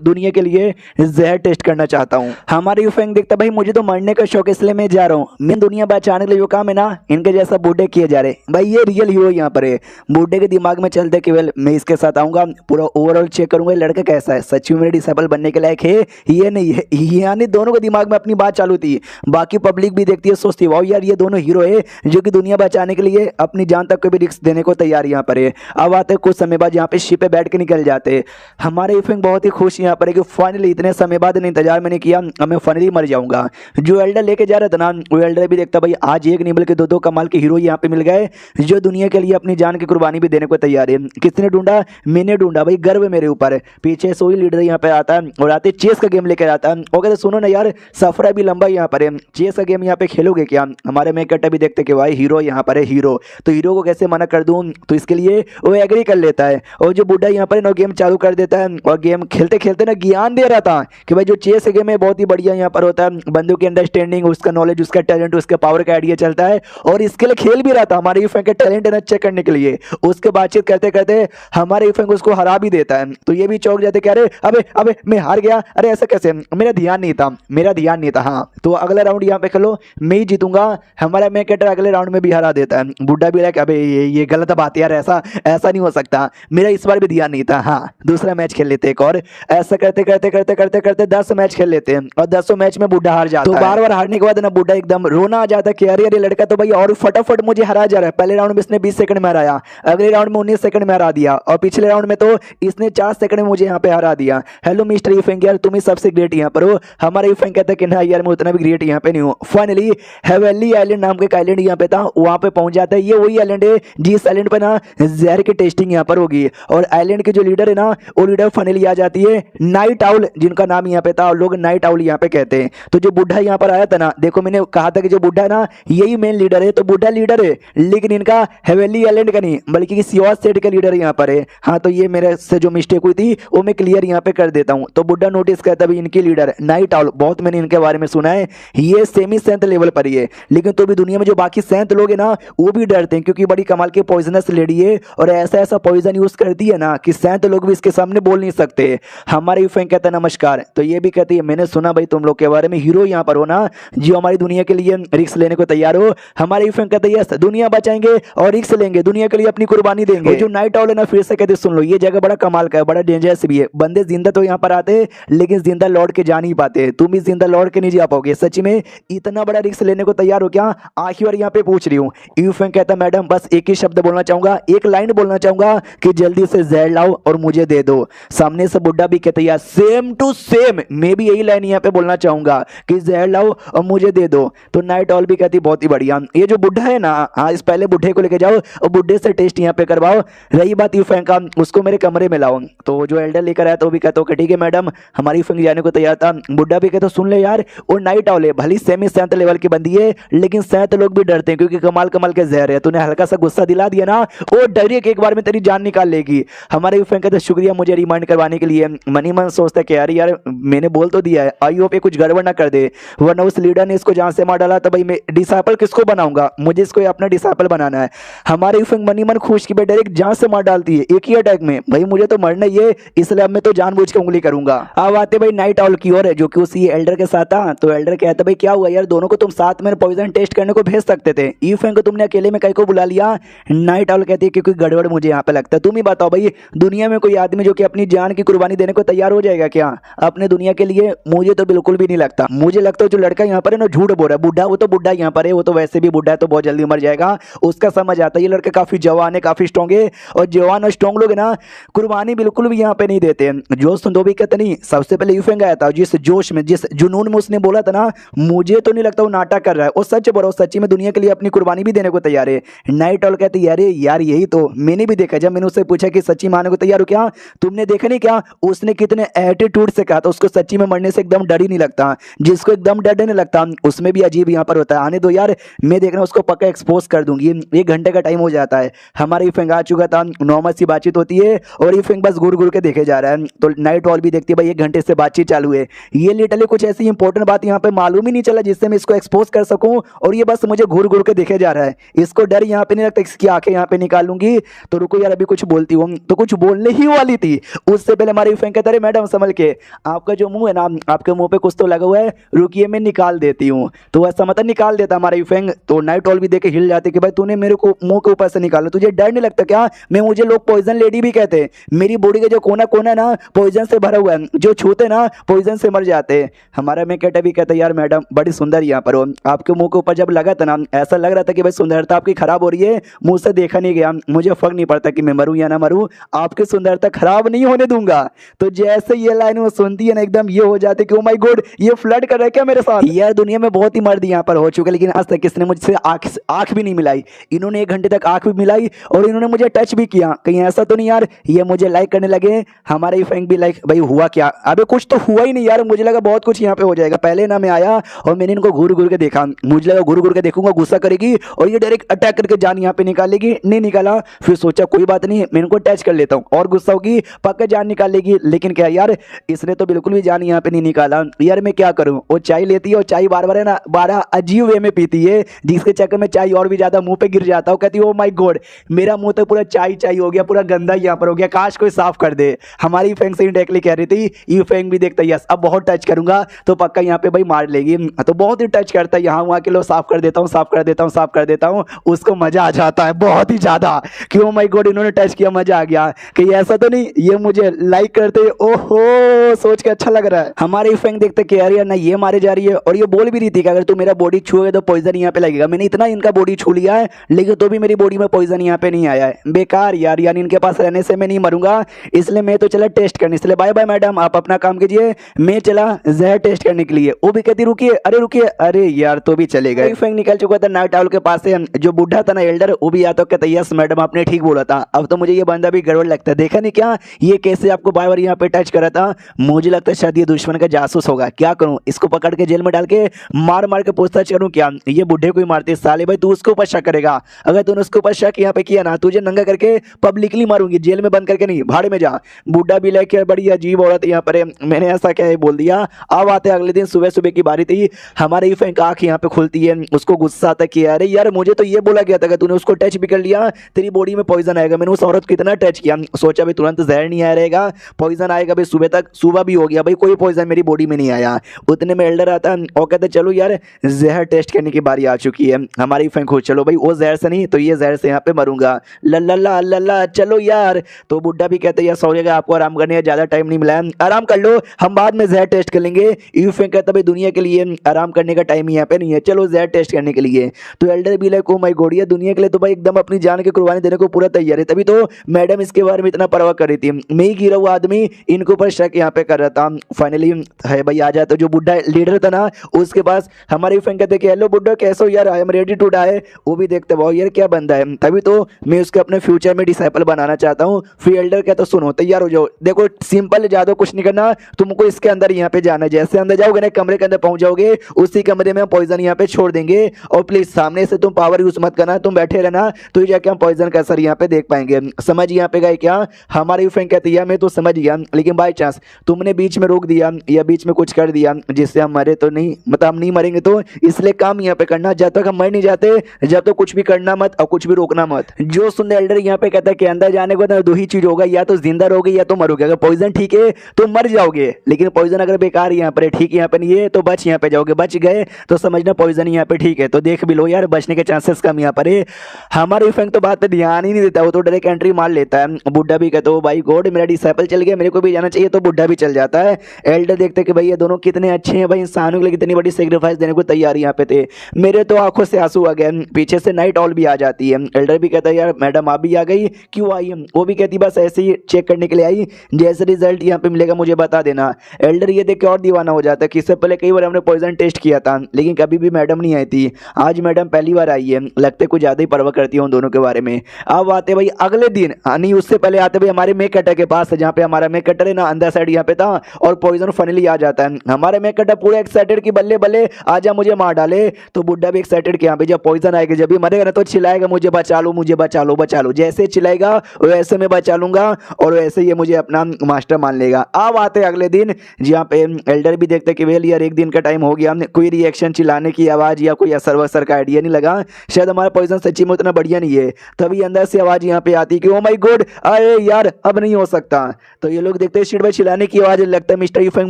दुनिया के लिए जहर टेस्ट करना चाहता हूँ। हमारे यूफेंग देखता भाई मुझे तो मरने का शौक इसलिए मैं जा रहा हूँ, मैं दुनिया बचाने के लिए जो काम है ना इनके जैसा बूढ़े किए जा रहे भाई, ये रियल हीरो यहाँ पर है। बूढ़े के दिमाग में चलते केवल मैं इसके साथ आऊंगा पूरा ओवरऑल चेक करूंगा लड़का कैसा है, सच्ची में मेरे डिसेबल बनने के लायक है ये नहीं है, यानी दोनों के दिमाग में अपनी बात चालू थी। बाकी पब्लिक भी देखती है सोचती है वाह यार ये दोनों हीरो है जो कि दुनिया बचाने के लिए अपनी जान तक को भी रिस्क देने को तैयार यहाँ पर है। अब आते कुछ समय बाद यहाँ पे शिप पे बैठ के निकल जाते। हमारे यूफेंग बहुत ही खुश यहाँ पर है कि फाइनली इतने समय बाद इंतजार मैंने किया, मैं फाइनली मर जाऊंगा। जो एल्डर लेके जा रहा था ना वो एल्डर भी देखता भाई आज एक नहीं बल्कि दो कमाल के हीरो यहाँ पे मिल गए जो दुनिया के लिए अपनी जान की कुर्बानी भी देने को तैयार है। किसने ढूंढा? मैंने ढूंढा भाई, गर्व मेरे ऊपर। पीछे सोई लीडर यहाँ पे आता है और आते चेस का गेम लेकर आता है और कहते सुनो ना यार, सफर अभी लंबा यहाँ पर है, चेस का गेम यहाँ पे खेलोगे क्या? हमारे में कट अभी देखते कि भाई हीरो यहाँ पर है, हीरो तो हीरो को कैसे मना कर दूं? तो इसके लिए वो एग्री कर लेता है और जो बुढ़ा यहाँ पर ना गेम चालू कर देता है और गेम खेलते खेलते ना ज्ञान दे रहा था कि भाई जो चेस गेम है बहुत ही बढ़िया यहाँ पर होता है, बंदों की अंडरस्टैंडिंग, उसका नॉलेज, उसका टैलेंट, उसके पावर का आइडिया चलता है और इसके लिए खेल भी रहा था हमारे यूफेंग के टैलेंट है चेक करने के लिए। उसके बातचीत करते करते हमारे यूफेंग उसको हरा भी देता है तो ये भी चौंक जाते कि अरे अबे अबे मैं हार गया, अरे ऐसा कैसे, मेरा ध्यान नहीं था, मेरा ध्यान नहीं था। हाँ तो अगला राउंड यहाँ पे खेलो, मैं ही जीतूंगा। हमारा मैं कैटर अगले राउंड में भी हरा देता है। बुढ़ा भी लाइक अबे ये गलत बात यार, ऐसा ऐसा नहीं हो सकता, मेरा इस बार भी ध्यान नहीं था। हाँ दूसरा मैच खेल लेते एक और। ऐसा करते करते करते करते करते 10 मैच खेल लेते हैं और 10 मैच में बुढ़ा हार जाता है। तो बार बार हारने के बाद ना बुढ़ा एकदम रोना आ जाता है कि अरे अरे लड़का तो भाई और फटाफट मुझे हरा जा रहा है। पहले राउंड में इसने 20 सेकंड में हराया, अगले राउंड में 19 सेकंड में हरा दिया और पिछले राउंड में तो इसने 4 सेकंड में मुझे यहाँ पे हरा दिया। हेलो मिस्टर यूफेंग यार, तुम ही सबसे ग्रेट यहाँ पर हो। हमारा यूफेंग कहता है कि ना यार मैं उतना भी ग्रेट यहाँ पे नहीं हूँ। फाइनली हेवेली आइलैंड नाम का आइलैंड यहाँ पे था, वहां पे पहुंच जाता है। ये वही आइलैंड है जिस आइलैंड पे ना जहर की टेस्टिंग यहाँ पर होगी और आइलैंड के जो लीडर है ना वो लीडर फाइनली आ जाती है नाइट आउल, जिनका नाम यहाँ पे था और लोग नाइट आउल यहाँ पे कहते हैं। तो जो बुढ़ा यहाँ पर आया था ना, देखो मैंने कहा था कि जो बुढ़ा है ना यही मेन लीडर है, तो बुढ़ा लीडर है लेकिन इनका हेवेली आइलैंड का नहीं बल्कि किसी और स्टेट के लीडर यहाँ पर है। हाँ तो ये मेरे से जो मिस्टेक हुई थी वो मैं क्लियर यहाँ पे कर देता हूँ। तो बुढ़ा नोटिस करता है इनकी लीडर नाइट आउल, बहुत मैंने इनके बारे में सुना है, ये सेमी सेंथ लेवल पर ही है लेकिन तो भी दुनिया में जो बाकी सेंथ लोग है ना वो भी डरते हैं क्योंकि बड़ी कमाल की पॉइजनस लेडी है और ऐसा ऐसा पॉइजन यूज करती है ना कि सेंथ लोग भी इसके सामने बोल नहीं सकते। हमारे यूफेंग कहता है नमस्कार, तो ये भी कहती है मैंने सुना भाई तुम लोग के बारे में, हीरो यहाँ पर हो ना जो हमारी दुनिया के लिए रिस्क लेने को तैयार हो। हमारे यूफेंग कहते हैं यस, दुनिया बचाएंगे और रिस्क लेंगे, दुनिया के लिए अपनी कुर्बानी देंगे। जो नाइट आउल है ना फिर से कहते सुन लो ये जगह बड़ा कमाल का है, बड़ा डेंजरस भी है, बंदे जिंदा तो यहाँ पर आते लेकिन जिंदा लौट के जा नहीं पाते, तुम भी जिंदा लौट के नहीं जा पाओगे। सच में इतना बड़ा रिस्क लेने को तैयार हो क्या? आखिर बार यहाँ पे पूछ रही हूँ। यूफेंग कहता मैडम बस एक ही शब्द बोलना चाहूंगा, एक लाइन बोलना चाहूंगा कि जल्दी से जहर लाओ और मुझे दे दो। सामने से बुड्ढा भी कहते यार सेम टू सेम, मैं भी यही लाइन यहाँ पे बोलना चाहूंगा कि जहर लाओ और मुझे दे दो। तो नाइट आउल भी कहती बहुत ही बढ़िया, ये जो बुढ़ा है ना, हाँ इस पहले बुढ़े को लेके जाओ और बुढ़े से टेस्ट यहाँ पे करवाओ। रही बात यूफेंग का, उसको मेरे कमरे में लाओ। तो जो एल्डर लेकर आया तो भी कहता ठीक है मैडम, हमारी यूफेंग जाने को तैयार था। बुढ़ा भी कहता सुन ले यार, वो नाइट आउल है भली सेमी सेंथ लेवल की बंदी है लेकिन सेंथ लोग भी डरते हैं क्योंकि कमाल कमाल के जहर है। तूने हल्का सा गुस्सा दिला दिया ना वो डरिए कि एक बार में तेरी जान निकाल लेगी। हमारे यूफेंग कहते शुक्रिया मुझे रिमाइंड करवाने के लिए। मनी मन सोचता है कि यार मैंने बोल तो दिया है, आई होप ये कुछ गड़बड़ ना कर दे, वरना उस लीडर ने इसको जान से मार डाला तो भाई मैं डिसाइपल किसको बनाऊंगा, मुझे इसको अपना डिसाइपल बनाना है। हमारे यूफेंग मनी मन खुश की भाई डायरेक्ट जान से मार डालती है एक ही अटैक में, भाई मुझे तो मरना ही है इसलिए अब मैं तो जानबूझ के उंगली करूंगा। अब आते भाई नाइट आउल की ओर है जो कि उसी एल्डर के साथ था। तो एल्डर कहता भाई क्या हुआ यार, दोनों को तुम साथ में पॉइजन टेस्ट करने को भेज सकते थे, यूफेंग को तुमने अकेले में कहीं को बुला लिया। नाइट आउल कहती है क्योंकि गड़बड़ मुझे यहाँ पे लगता है। तुम ही बताओ भाई दुनिया में कोई आदमी जो कि अपनी जान की कुर्बानी देने को तैयार हो जाएगा क्या अपने दुनिया के लिए? मुझे तो बिल्कुल भी नहीं लगता। मुझे लगता है जो लड़का यहाँ पर है ना झूठ बोल रहा है, बुढ़ा वो तो बुढ़ा यहाँ पर है, वो तो वैसे भी बुढ़ा है तो बहुत जल्दी मर जाएगा, उसका समझ आता है। ये लड़का काफी जवान है, काफी स्ट्रॉन्ग है और जवान और स्ट्रॉन्ग लोग है ना कुर्बानी बिल्कुल भी यहाँ पे नहीं देते। जोश तो भी कहते नहीं, सबसे पहले यूफेंग आया था जिस जोश में जिस जुनून में उसने बोला था ना, मुझे तो नहीं लगता वो नाटक कर रहा है, वो सच बोल रहा है, सच्ची में दुनिया के लिए अपनी कुर्बानी भी देने को तैयार है। नाइट आउल कहती है यार यही तो मैंने भी देखा। जब मैंने उससे पूछा कि सच्ची मारने को तैयार हो क्या, तुमने देखा नहीं क्या उसने कितने एटीट्यूड से कहा था, उसको सच्ची में मरने से एकदम डर ही नहीं लगता, जिसको एकदम डर नहीं लगता उसमें भी अजीब यहाँ पर होता है। आने दो यार, मैं देख रहा हूँ उसको पक्का एक्सपोज कर दूंगी। 1 घंटे का टाइम हो जाता है, हमारा यूफेंग आ चुका था, नॉर्मल सी बातचीत होती है और यूफेंग बस घूर घूर के देखे जा रहा है। तो नाइट आउल भी देखती है भाई 1 घंटे से बातचीत चालू है, ये लिटरली कुछ ऐसी इंपॉर्टेंट बात यहाँ पे मालूम ही नहीं चला जिससे मैं इसको एक्सपोज कर सकूं और ये बस मुझे घूर घूर के देखे जा रहा है। इसको डर यहाँ पे नहीं लगता, इसकी आंखें यहाँ पे निकाल लूंगी। तो रुको यार अभी कुछ बोलती हूँ, तो कुछ बोलने ही वाली थी उससे पहले हमारी यूफेंग कहता है मैडम संभल के, आपका जो मुंह है ना आपके मुंह पे कुछ तो लगा हुआ है, रुकिए मैं निकाल देती हूँ। तो ऐसा मतलब निकाल देता हमारा यूफेंग। तो नाइट आउल भी देखे हिल जाते कि भाई तूने मेरे को मुंह के ऊपर से निकाला, तुझे डर नहीं लगता क्या? मुझे लोग पॉइजन लेडी भी कहते हैं, मेरी बॉडी का जो कोना कोना ना पॉइजन से भरा हुआ है, जो छूते ना पॉइजन से मर जाते। हमारा मैं कहता भी कहता यार मैडम बड़ी सुंदर यहाँ पर हो, आपके मुंह के ऊपर जब लगा था ना ऐसा लग रहा था कि भाई सुंदरता आपकी खराब हो रही है, मुंह से देखा नहीं गया, मुझे फर्क नहीं पड़ता कि मैं मरूं या ना मरूं, आपकी सुंदरता खराब नहीं होने दूंगा। तो जैसे ये लाइन वो सुनती है ना एकदम ये हो जाते कि ओ माय गॉड ये फ्लर्ट कर रहा है क्या मेरे साथ। यार दुनिया में बहुत ही मर्द यहाँ पर हो चुके लेकिन आज तक किसने मुझसे आंख भी नहीं मिलाई। इन्होंने 1 घंटे तक आंख भी मिलाई और इन्होंने मुझे टच भी किया। कहीं ऐसा तो नहीं यार ये मुझे लाइक करने लगे, हमारे फैंक भी लाइक। भाई हुआ क्या? अबे कुछ तो हुआ ही नहीं यार, मुझे लगा बहुत कुछ यहाँ पे हो जाएगा। पहले ना मैं आया और मैंने इनको घूर घूर के देखा, मुझे लगा घूर घूर के देखूंगा गुस्सा करेगी और ये डायरेक्ट अटैक करके जान यहाँ पे निकालेगी। नहीं निकाला, फिर सोचा कोई बात नहीं मैं इनको टच कर लेता हूँ और गुस्सा होगी पक्का जान निकालेगी। लेकिन क्या यार इसने तो बिल्कुल भी जान यहाँ पे नहीं निकाला। यार मैं क्या करूँ? वो चाय लेती है और चाय बार बार है ना बड़ा अजीब वे में पीती है, जिसके चक्कर में चाय और भी ज्यादा मुंह पे गिर जाता है। कहती है ओ माय गॉड मेरा मुंह तो पूरा चाय चाय हो गया, पूरा गंदा यहाँ पर हो गया, काश कोई साफ कर दे। हमारी फैंक से डायरेक्टली कह रही थी, ये फैंक भी देखता यस अब बहुत टच करूंगा तो पक्का यहाँ पे भाई मार लेगी। तो बहुत ही टच करता है, यहाँ वहाँ के लोग साफ कर देता हूँ साफ कर देता हूँ साफ कर देता हूँ, उसको मजा आ जाता है बहुत ही ज्यादा कि ओ माय गॉड इन्होंने टच किया मजा आ गया। कि ऐसा तो नहीं ये मुझे लाइक करते, ओहो सोच के अच्छा लग रहा है। हमारे फैंक देखते कि यार ना ये मारे जा रही है और ये बोल भी रही थी कि अगर तू मेरा बॉडी छुए तो पॉइजन यहाँ पे लगेगा। मैंने इतना इनका बॉडी छू लिया है लेकिन तो भी मेरी बॉडी में पॉइजन यहाँ पे नहीं आया है। बेकार यार, यानी इनके पास रहने से मैं नहीं मरूंगा, इसलिए मैं तो चला टेस्ट करने। इसलिए बाय बाय मैडम आप अपना काम कीजिए, मैं चला जहर टेस्ट करने के लिए। वो भी कहती रुकिए, अरे रुकिए, अरे यार तो भी चले गए। फैंक निकल चुका था नाइट आउल के पास से, जो बुढ़ा था ना एल्डर वो भी आता कहता यस मैडम आपने ठीक बोला था। अब तो मुझे ये बंदा भी गड़बड़ लगता है, देखा नहीं क्या ये कैसे आपको बार बार यहाँ पे टच करा था। मुझे लगता है शायद ये दुश्मन का जासूस होगा। क्या करूं, इसको पकड़ के जेल में डाल के मार मार के पूछताछ करूं क्या? ये बुढ़े को ही मारते साले। भाई तू उसके ऊपर शक करेगा, अगर तूने उसके ऊपर शक यहाँ पे किया ना तुझे नंगा करके पब्लिकली मारूंगी, जेल में बंद करके नहीं, भाड़े में जा। बुढ़ा भी लेके बड़ी अजीब औरत यहाँ पर है, मैंने ऐसा क्या है बोल दिया। अब आते अगले दिन सुबह सुबह की बारी थी, हमारे ही फैंक आंख यहाँ पे खुलती है, उसको गुस्सा आता कि अरे यार मुझे तो ये बोला गया था कि तूने उसको टच भी कर लिया तेरी बॉडी में पॉइजन आएगा। मैंने उस औरत को इतना टच किया, सोचा भाई तुरंत जहर नहीं आया रहेगा, पॉइजन आएगा। भाई सुबह तक सुबह भी हो गया, भाई कोई पॉइजन मेरी बॉडी में नहीं आया। उतने में एल्डर आता और कहते चलो यार जहर टेस्ट करने की बारी आ चुकी है। हमारी फैंक हो चलो भाई वो जहर से नहीं तो ये जहर से यहाँ पे मरूंगा, लल्ला लल्ला चलो यार। तो बुड्ढा भी कहते यार सौरेगा आपको आराम करने ज्यादा टाइम नहीं मिला है, आराम कर लो हम बाद में जहर टेस्ट कर लेंगे। यू फैंक कहता भाई दुनिया के लिए आराम करने का टाइम यहाँ पे नहीं है, चलो जहर टेस्ट करने के लिए। तो एल्डर भी लाइक ओ माय गॉड ये दुनिया के लिए तो भाई एकदम अपनी जान की कुर्बानी देने को पूरा तैयार है। तभी तो मैडम इसके बारे में इतना परवाह कर रही थी, मैं ही गिरा हुआ आदमी इनके ऊपर शक यहाँ पे कर रहा था। फाइनली है भाई आ जाता, जो बुड्ढा लीडर था ना उसके पास हमारे फैंक कहते कि हेलो बुड्ढा कैसे हो यार, I am ready to die. वो भी देखते भाई यार क्या बंदा है, तभी तो मैं उसके अपने फ्यूचर में डिसाइपल बनाना चाहता हूँ। फिर एल्डर कहता सुनो तैयार हो जाओ, देखो सिंपल ज्यादा कुछ नहीं करना, तुमको इसके अंदर यहाँ पे जाना है। जैसे अंदर जाओगे ना कमरे के अंदर पहुंच जाओगे, उसी कमरे में पॉइजन यहाँ पे छोड़ देंगे और प्लीज सामने से तुम पावर यूज मत करना, तुम बैठे रहना तो ही जाके हम पॉइजन का असर यहाँ पे देख पाएंगे। समझ यहाँ पे गए क्या? हमारी फैंक कहती है मैं तो समझ गया लेकिन बाई चांस तुमने बीच में रोक दिया या बीच में कुछ कर दिया जिससे हम मरे तो नहीं, मतलब हम नहीं मरेंगे तो इसलिए काम यहाँ पे करना, जब तक हम मर नहीं जाते जब तक कुछ भी करना मत और कुछ भी रोकना मत। जो सुन एल्डर यहाँ पे कहता है कि अंदर जाने को दो ही चीज होगा, या तो जिंदा रहोगे या तो मरोगे। अगर पॉइजन ठीक है तो मर जाओगे, लेकिन पॉइजन अगर बेकार यहाँ पर ठीक यहाँ पे नहीं है तो बच यहाँ पे जाओगे, बच गए तो समझना पॉइजन यहाँ पे ठीक है। तो देख भी लो यार बचने के चांसेस कम यहाँ पर है। हमारी फैंक तो बात पे ध्यान ही नहीं देता, वो तो डायरेक्ट एंट्री मार लेता है। बुड्ढा भी कहता है भाई गॉड मेरा डिसाइपल चल गया, मेरे को भी जाना चाहिए, तो बुड्ढा भी चल जाता है। एल्डर देखते कि भाई ये दोनों कितने अच्छे हैं, भाई इंसानों के लिए कितनी बड़ी सेक्रीफाइस देने को तैयार यहाँ पे थे। मेरे तो आंखों से आंसू आ गए। पीछे से नाइट ऑल भी आ जाती है। एल्डर भी कहता है यार मैडम आप भी आ गई, क्यों आई है? वो भी कहती बस ऐसे ही चेक करने के लिए आई, जैसे रिजल्ट यहाँ पे मिलेगा मुझे बता देना। एल्डर ये देख के और दीवाना हो जाता है कि इससे पहले कई बार हमने पॉइजन टेस्ट किया था लेकिन कभी भी मैडम नहीं आई थी, आज मैडम पहली बार आई है, लगते कुछ ज्यादा ही परवाह करती है उन दोनों के बारे में। अब आते भाई अगले दिन, नहीं उससे पहले आते भाई हमारे मेक कटर के पास, जहाँ पे हमारा मेक कटर है ना अंदर साइड यहाँ पे था और पॉइजन फाइनली आ जाता है। हमारे मेक कटर पूरे एक्साइटेड कि बल्ले बल्ले आजा मुझे मार डाले। तो बुड्ढा भी एक्साइटेड कि यहाँ पे जब पॉइजन आएगा जब भी मरेगा ना तो चिल्लाएगा मुझे बचा लो मुझे बचा लो बचा लो, जैसे चिल्लाएगा वैसे मैं बचा लूंगा और वैसे ये मुझे अपना मास्टर मान लेगा। अब आते अगले दिन जहाँ पे एल्डर भी देखते कि वेल यार एक दिन का टाइम हो गया, कोई रिएक्शन चिल्लाने की आवाज या कोई असर वसर का आइडिया नहीं लगा, शायद हमारा पॉइजन सच्ची में उतना बढ़िया नहीं है। तभी अंदर से आवाज यहाँ पे आती कि ओ माय गॉड अरे यार अब नहीं हो सकता। तो ये लोग देखते हैं शिट भाई चिल्लाने की आवाज, लगता है मिस्टर यूफेंग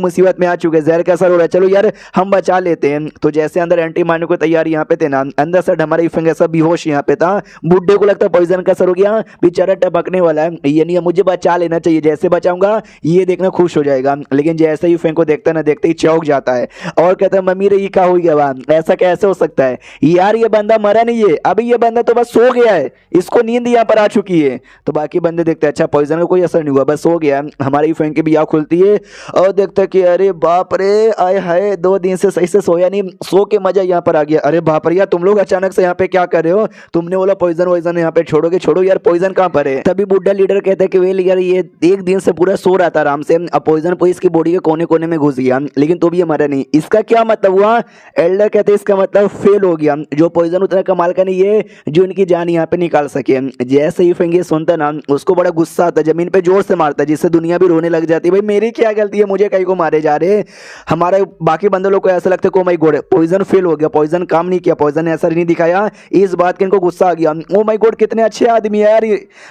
मुसीबत में आ चुके, जहर का असर हो रहा है, चलो यार हम बचा लेते हैं। तो जैसे अंदर एंट्री मारने को तैयार यहाँ पे थे ना, अंदर से हमारा यूफेंग ऐसा बेहोश यहाँ पे था, बुड्ढे को लगता पॉइजन का असर हो गया, बेचारा टपकने वाला है, ये नहीं मुझे बचा लेना चाहिए, जैसे बचाऊंगा ये देखना खुश हो जाएगा। लेकिन जैसे यूफेंग को देखता ना देखते ही चौंक जाता है और कहता है मम्मी रे ये क्या हो गया, ऐसा कैसे हो सकता है यार, ये बंदा मरा नहीं है, अभी ये बंदा तो बस सो गया है, इसको नींद यहाँ पर आ चुकी है। तो बाकी बंदे देखते हैं अच्छा पॉइजन का कोई असर नहीं हुआ बस सो गया। हमारी फैंक की भी आँख खुलती है और देखता है कि अरे बाप रे आए हाय 2 दिन से सही से सोया नहीं, सो के मजा यहाँ पर आ गया, अरे बाप रे यार, तुम लोग अचानक से यहाँ पे क्या कर रहे हो? तुमने बोला पॉइजन वॉइजन यहाँ पे छोड़ोगे, छोड़ो यार, पॉइजन कहाँ पर है? तभी बुड्ढा लीडर कहता है कि वेल यार ये एक दिन से पूरा सो रहा था आराम से, अब पॉइजन पूरी इसकी बॉडी के कोने कोने में घुस गया, लेकिन तो भी ये मरा नहीं। इसका क्या मतलब हुआ? एल्डर कहते हैं इसका मतलब फेल हो गया, जो पॉइजन उतना कमाल का नहीं है जो इनकी जान यहाँ पे निकाल सके। जैसे ही फेंगे सुनता ना, उसको बड़ा गुस्सा आता, जमीन पे जोर से मारता है, जिससे दुनिया भी रोने लग जाती है। भाई मेरी क्या गलती है, मुझे कहीं को मारे जा रहे? हमारे बाकी बंदे लोग को ऐसा लगता है कि oh my god poison fail हो गया, पॉइजन काम नहीं किया, पॉइजन ने असर नहीं दिखाया। इस बात के इनको गुस्सा आ गया। ओ माय गॉड कितने अच्छे आदमी है यार,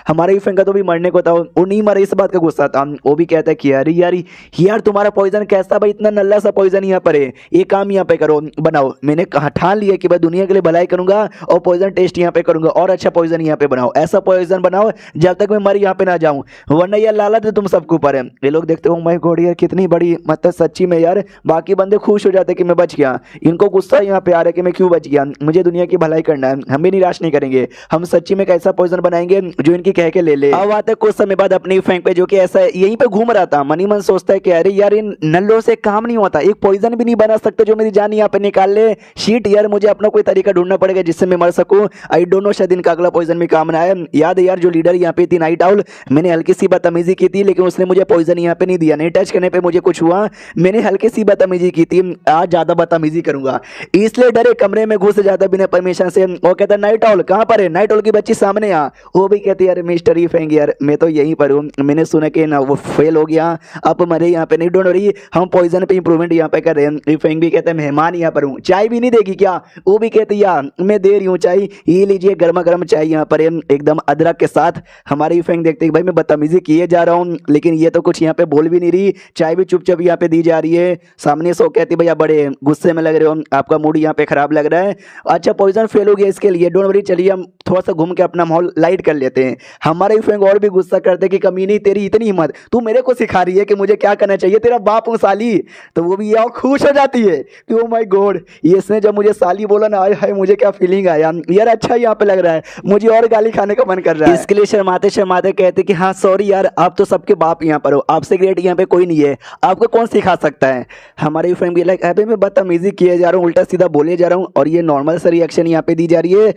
हमारे ही फेंगा तो भी मरने को था, वो नहीं मरा, इस बात का गुस्सा था। वो भी कहता है कि यार यार यार तुम्हारा पॉइजन कैसा भाई, इतना नल्ला सा पॉइजन यहाँ पर है, ये काम यहाँ पे करो, बनाओ। मैंने ठान लिया कि भाई दुनिया के लिए भलाई करूंगा और पॉइजन टेस्ट यहाँ पे करूंगा, और अच्छा पॉइजन यहाँ पे बनाओ, ऐसा पॉइजन बनाओ जब तक मैं मर यहाँ पे ना जाऊं, वरना यार लालच तुम सबके ऊपर है। ये लोग देखते हो माय गॉड यार कितनी बड़ी, मतलब सच्ची में यार बाकी बंदे खुश हो जाते कि मैं बच गया, इनको गुस्सा यहाँ पे आ रहा है कि मैं क्यों बच गया, मुझे दुनिया की भलाई करना है, हम भी निराश नहीं करेंगे, हम सच्ची में कैसा पॉइजन बनाएंगे जो इनकी कह के ले ले। अब आते कुछ समय बाद अपनी फैंक पे, जो कि ऐसा यहीं पे घूम रहा था, मनी मन सोचता है कि अरे यार इन नल्लों से काम नहीं होता, एक पॉइजन भी नहीं बना सकते जो मेरी जान यहाँ पे निकाल ले। शीट यार, मुझे अपना कोई तरीका ढूंढना पड़ेगा जिससे मैं मर सकूं। आई डोंट नो, शायद इनका अगला पॉइजन भी काम ना आए। याद है यार जो लीडर यहाँ पे थी नाइट आउल, मैंने हल्की सी बदतमीजी की थी, लेकिन उसने मुझे पॉइजन यहाँ पे नहीं दिया, नहीं टच करने पे मुझे कुछ हुआ, मैंने हल्की सी बदतमीजी की थी, आज ज्यादा बदतमीजी करूंगा, इसलिए डरे कमरे में घुस जाता बिना परमिशन से। वो कहता नाइट आउल कहाँ पर है? नाइट आउल की बच्ची सामने आ। वो भी कहती यार मिस्टर ई फेंग यार मैं तो यहीं पर हूँ, मैंने सुना कि ना वो फेल हो गया, अब मरे यहाँ पे नहीं, डोंट वरी हम पॉइजन पे इंप्रूवमेंट यहाँ पे कर रहे हैं। ई फेंग भी कहते हैं मेहमान यहाँ पर हूँ, चाय भी नहीं देगी क्या? वो भी कहती यार मैं दे रही हूँ चाय, ये लीजिए गर्मा गर्म चाय यहाँ पर एकदम अदरक के साथ। हमारे ई फेंग देखते भाई मैं बदतमीजी किए जा रहा हूँ, लेकिन ये तो कुछ यहाँ पे बोल भी नहीं रही, चाय भी चुपचाप यहाँ पे दी जा रही है। सामने से वो कहती भैया बड़े गुस्से में लग रहे हो, आपका मूड यहाँ पे खराब लग रहा है, अच्छा पॉइजन फेल हो गया इसके लिए, डोंट वरी चलिए हम थोड़ा सा घूम के अपना माहौल लाइट कर लेते हैं। हमारे फ्रेंड और भी गुस्सा करते कि कमीनी तेरी इतनी हिम्मत, तू मेरे को सिखा रही है कि मुझे क्या करना चाहिए, तेरा बाप हूँ साली। तो वो भी यार खुश हो जाती है कि ओ माय गॉड, ये इसने जब मुझे साली बोला ना, हाय मुझे क्या फीलिंग आया यार, अच्छा यहाँ पे लग रहा है, मुझे और गाली खाने का मन कर रहा है। इसके लिए शर्माते शर्माते कहते कि हाँ सॉरी यार, आप तो सबके बाप यहाँ पर हो, आपसे ग्रेट यहाँ पे कोई नहीं है, आपको कौन सिखा सकता है। हमारे फ्रेंड भी लाइक अबे मैं बदतमीजी किए जा रहा हूँ, उल्टा सीधा बोले जा रहा हूँ, और ये नॉर्मल सा रिएक्शन यहाँ पे दी जा रही है।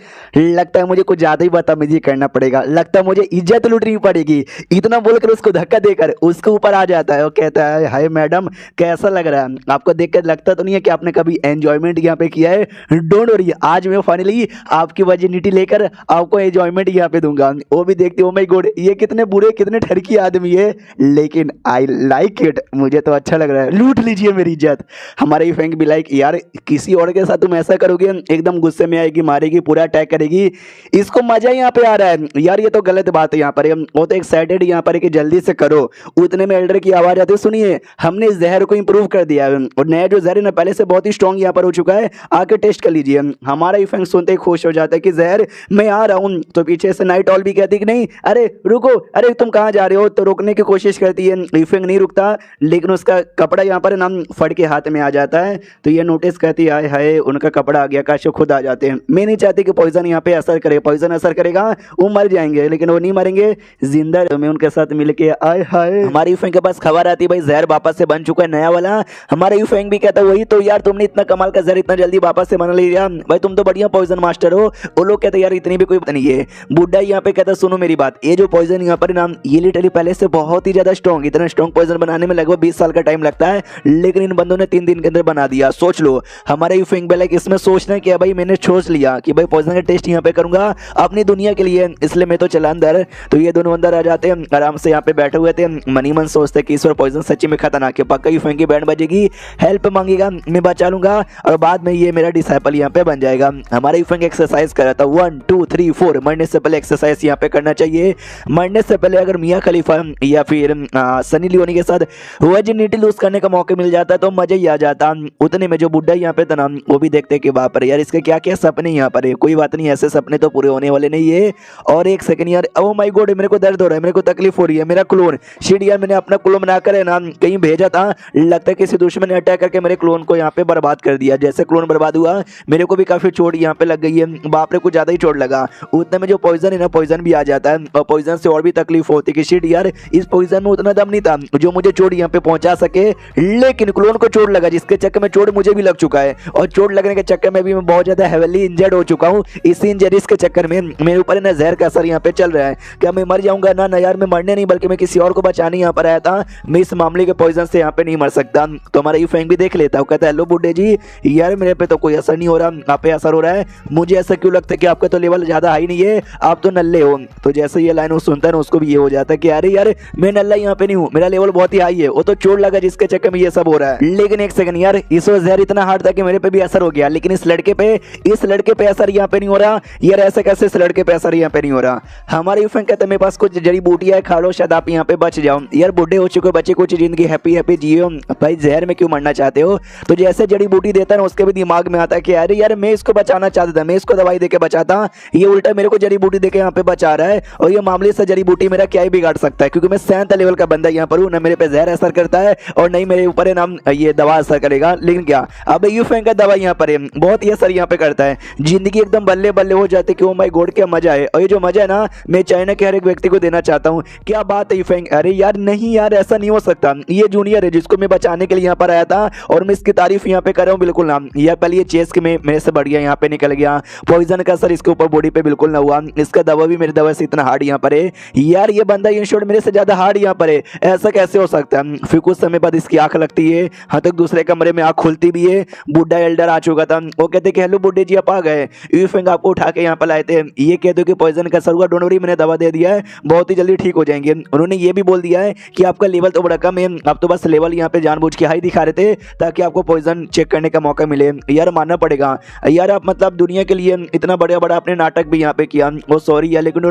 लगता है मुझे कुछ ज्यादा ही बदतमीजी करना पड़ेगा, लगता है मुझे इज्जत लूटनी पड़ेगी। इतना बोलकर उसको धक्का देकर उसके ऊपर आ जाता है, वो कहता है हाय मैडम कैसा लग रहा है आपको, देखकर लगता तो नहीं है कि आपने कभी एंजॉयमेंट यहाँ पे किया है। डोंट वरी, आज मैं फाइनली आपकी वर्जिनिटी लेकर आपको एंजॉयमेंट यहाँ पे दूंगा। वो भी देखते हो माय गॉड ये कितने बुरे कितने ठरकी आदमी है, लेकिन आई लाइक इट, मुझे तो अच्छा लग रहा है, लूट लीजिए मेरी इज्जत। हमारे फ्रेंड भी लाइक यार किसी और के साथ तुम ऐसा करोगे एकदम गुस्से में आएगी, मारेगी, पूरा अटैक करेगी, इसको मजा यहाँ पे आ रहा है यार, ये तो गलत बात है यहाँ पर। वो तो एक्साइटेड यहाँ पर कि जल्दी से करो। उतने में एल्डर की आवाज आती है, सुनिए हमने इस जहर को इंप्रूव कर दिया है, और नया जो जहर है ना पहले से बहुत ही स्ट्रॉन्ग यहाँ पर हो चुका है, आके टेस्ट कर लीजिए। हमारा इफेक्ट सुनते ही खुश हो जाता है कि जहर मैं आ रहा हूँ। तो पीछे से नाइट ऑल भी कहती है कि नहीं अरे रुको, अरे तुम कहाँ जा रहे हो, तो रोकने की कोशिश करती है, इफेक्ट नहीं रुकता, लेकिन उसका कपड़ा यहाँ पर नाम फट के हाथ में आ जाता है। तो ये नोटिस करती है हाय उनका कपड़ा आ गया, काश वो खुद आ जाते हैं। मैं नहीं चाहती कि पॉइजन यहाँ पे असर करे, पॉइजन असर करेगा वो मर जाएंगे, लेकिन वो नहीं मरेंगे, जिंदा मैं उनके साथ मिलके आए हाय। हमारी यूफेंग के पास खबर आती है भाई जहर वापस से बन चुका है नया वाला। हमारा यूफेंग भी कहता है वही तो यार, तुमने इतना कमाल का जहर इतना जल्दी वापस से बना लिया भाई, तुम तो बढ़िया पॉइजन मास्टर हो। वो लोग कहते यार इतनी भी कोई बात नहीं है। बुड्ढा यहाँ पे कहता सुनो मेरी बात, ये जो पॉइजन यहाँ पर नाम ये लिटरली पहले से बहुत ही ज्यादा स्ट्रॉन्ग, इतना स्ट्रॉन्ग पॉइजन बनाने में लगभग 20 साल का टाइम लगता है, लेकिन इन बंदों ने 3 दिन के अंदर बना दिया। सोच लो हमारे यूफेंग लाइक इसमें सोचना क्या भाई, मैंने सोच लिया कि भाई पॉइजन का टेस्ट यहाँ पे करूंगा अपनी दुनिया के लिए, इसलिए मैं तो चला अंदर। तो ये दोनों अंदर आ जाते हैं, आराम से यहाँ पे बैठे हुए थे, मनी मन सोचते कि इस बार पॉइजन सच्ची में खतरनाक है, पक्का यूफेंग की बैंड बजेगी, हेल्प मांगेगा, मैं बचा लूंगा, और बाद में ये मेरा डिसाइपल यहाँ पे बन जाएगा। हमारा यूफेंग एक्सरसाइज कर रहा था 1 2 3 4, मरने से पहले एक्सरसाइज यहाँ पे करना चाहिए। मरने से पहले अगर मियां खलीफा या फिर सनी लियोनी के साथ वर्जिनिटी लूज करने का मौका मिल जाता तो मजा ही आ जाता। उतने में जो बुड्ढा यहाँ पे था ना वो भी देखते कि बाप रे यार इसके क्या क्या सपने यहाँ पर है, कोई बात नहीं ऐसे सपने तो पूरे होने वाले नहीं है। और एक सेकंड यार, ओ माय गॉड मेरे को दर्द हो रहा है, मेरे को तकलीफ हो रही है, मेरा क्लोन शिट यार, मैंने अपना क्लोन बनाकर है ना कहीं भेजा था, लगता है किसी दुश्मन ने अटैक करके मेरे क्लोन को यहाँ पे बर्बाद कर दिया। जैसे क्लोन बर्बाद हुआ मेरे को भी काफी चोट यहाँ पे लग गई है, बाप रे कुछ ज्यादा ही चोट लगा। उतने में जो पॉइजन है ना पॉइजन भी आ जाता है, और पॉइजन से और भी तकलीफ होती है कि शिट यार इस पॉइजन में उतना दम नहीं था जो मुझे चोट यहाँ पे पहुंचा सके, लेकिन क्लोन को चोट लगा जिसके चक्कर में चोट मुझे भी लग चुका है, और चोट लगने के के चक्कर में भी मैं बहुत ज्यादा हेवली इंजर्ड हो चुका हूँ। इसी इंजरीज के चक्कर में मेरे ऊपर ना जहर का असर यहाँ पे चल रहा है। क्या मैं मर जाऊंगा? ना यार, मैं मरने नहीं बल्कि मैं किसी और को बचाने यहाँ पर आया था। मैं इस मामले के पॉइजन से यहाँ पे नहीं मर सकता। तो हमारा यूफेंग भी देख लेता हूँ, कहता है हेलो बुड्ढे जी, यार मेरे पे तो कोई असर नहीं हो रहा, आप पे असर हो रहा है। मुझे ऐसा क्यों लगता है कि आपका तो लेवल ज्यादा हाई नहीं है, आप तो नल्ले हो। तो जैसे ये लाइन वो सुनता है ना, उसको भी ये हो जाता है कि अरे यार मैं नल्ला यहाँ पे नहीं हूँ, मेरा लेवल बहुत ही हाई है। वो तो चोट लगा जिसके चक्कर में ये सब हो रहा है। लेकिन एक सेकंड यार, इस वक्त जहर इतना हार्ड था कि मेरे पे भी असर हो गया, लेकिन इस लड़के पे असर यहाँ पे नहीं हो रहा। यार ऐसा कैसे इस लड़के पे असर यहाँ पे नहीं हो रहा? हमारे यूफेंग कहते हैं मेरे पास कुछ जड़ी बूटियां है, खा लो शायद आप यहाँ पे बच जाओ। यार बुढ़े हो चुके बच्चे, कुछ जिंदगी हैप्पी हैप्पी जियो भाई, जहर में क्यों मरना चाहते हो? तो जैसे जड़ी बूटी देता है ना, उसके भी दिमाग में आता है कि अरे यार मैं इसको बचाना चाहता था, मैं इसको दवाई देके बचाता, ये उल्टा मेरे को जड़ी बूटी देके यहाँ पे बचा रहा है। और ये मामले से जड़ी बूटी मेरा क्या ही बिगाड़ सकता है, क्योंकि मैं 7 लेवल का बंदा यहाँ पर हूँ, ना मेरे पे जहर असर करता है और नहीं मेरे ऊपर है ना ये दवा असर करेगा। लेकिन क्या अब यूफेंग का दवा यहाँ पर है, बहुत ही असर यहाँ पे करता है, जिंदगी एकदम बल्ले बल्ले हो जाती है कि ओ माय गॉड क्या मजा है। और ये जो मजा है ना, मैं चाइना के हर एक व्यक्ति को देना चाहता हूँ। क्या बात है यूफेंग? अरे यार नहीं यार, ऐसा नहीं हो सकता, ये जूनियर है जिसको मैं बचाने के लिए यहाँ पर आया था और मैं इसकी तारीफ यहाँ पे कर रहा हूँ। बिल्कुल ना, यह पहले ये चेस के में मेरे से बढ़िया यहाँ पे निकल गया, पॉइजन का असर इसके ऊपर बॉडी पे बिल्कुल ना हुआ, इसका दवा भी मेरी दवा से इतना हार्ड यहाँ पर है। यार ये बंदा इन शॉर्ट मेरे से ज्यादा हार्ड यहाँ पर है, ऐसा कैसे हो सकता है? फिर कुछ समय बाद इसकी आंख लगती है, हाँ तक दूसरे कमरे में आंख खुलती भी है, बुढ़ा एल्डर आ चुका था। वो कहते कि हेलो बुड्ढे जी आप आ गए, यूफेंग आपको उठा के यहाँ पर लाए थे, ये कह दो कि पॉइजन का असर हुआ, डोंट वरी मैंने दवा दे दिया है, बहुत ही जल्दी ठीक हो जाएंगे। उन्होंने ये भी बोल दिया है कि आपका लेवल तो बड़ा कम है, आप तो बस लेवल यहाँ पे जानबूझ के हाई दिखा रहे थे ताकि आपको पॉइजन चेक करने का मौका मिले। यार मानना पड़ेगा यार, आप मतलब दुनिया के लिए इतना बड़ा बड़ा आपने नाटक भी यहाँ पे किया, वो सॉरी यार, लेकिन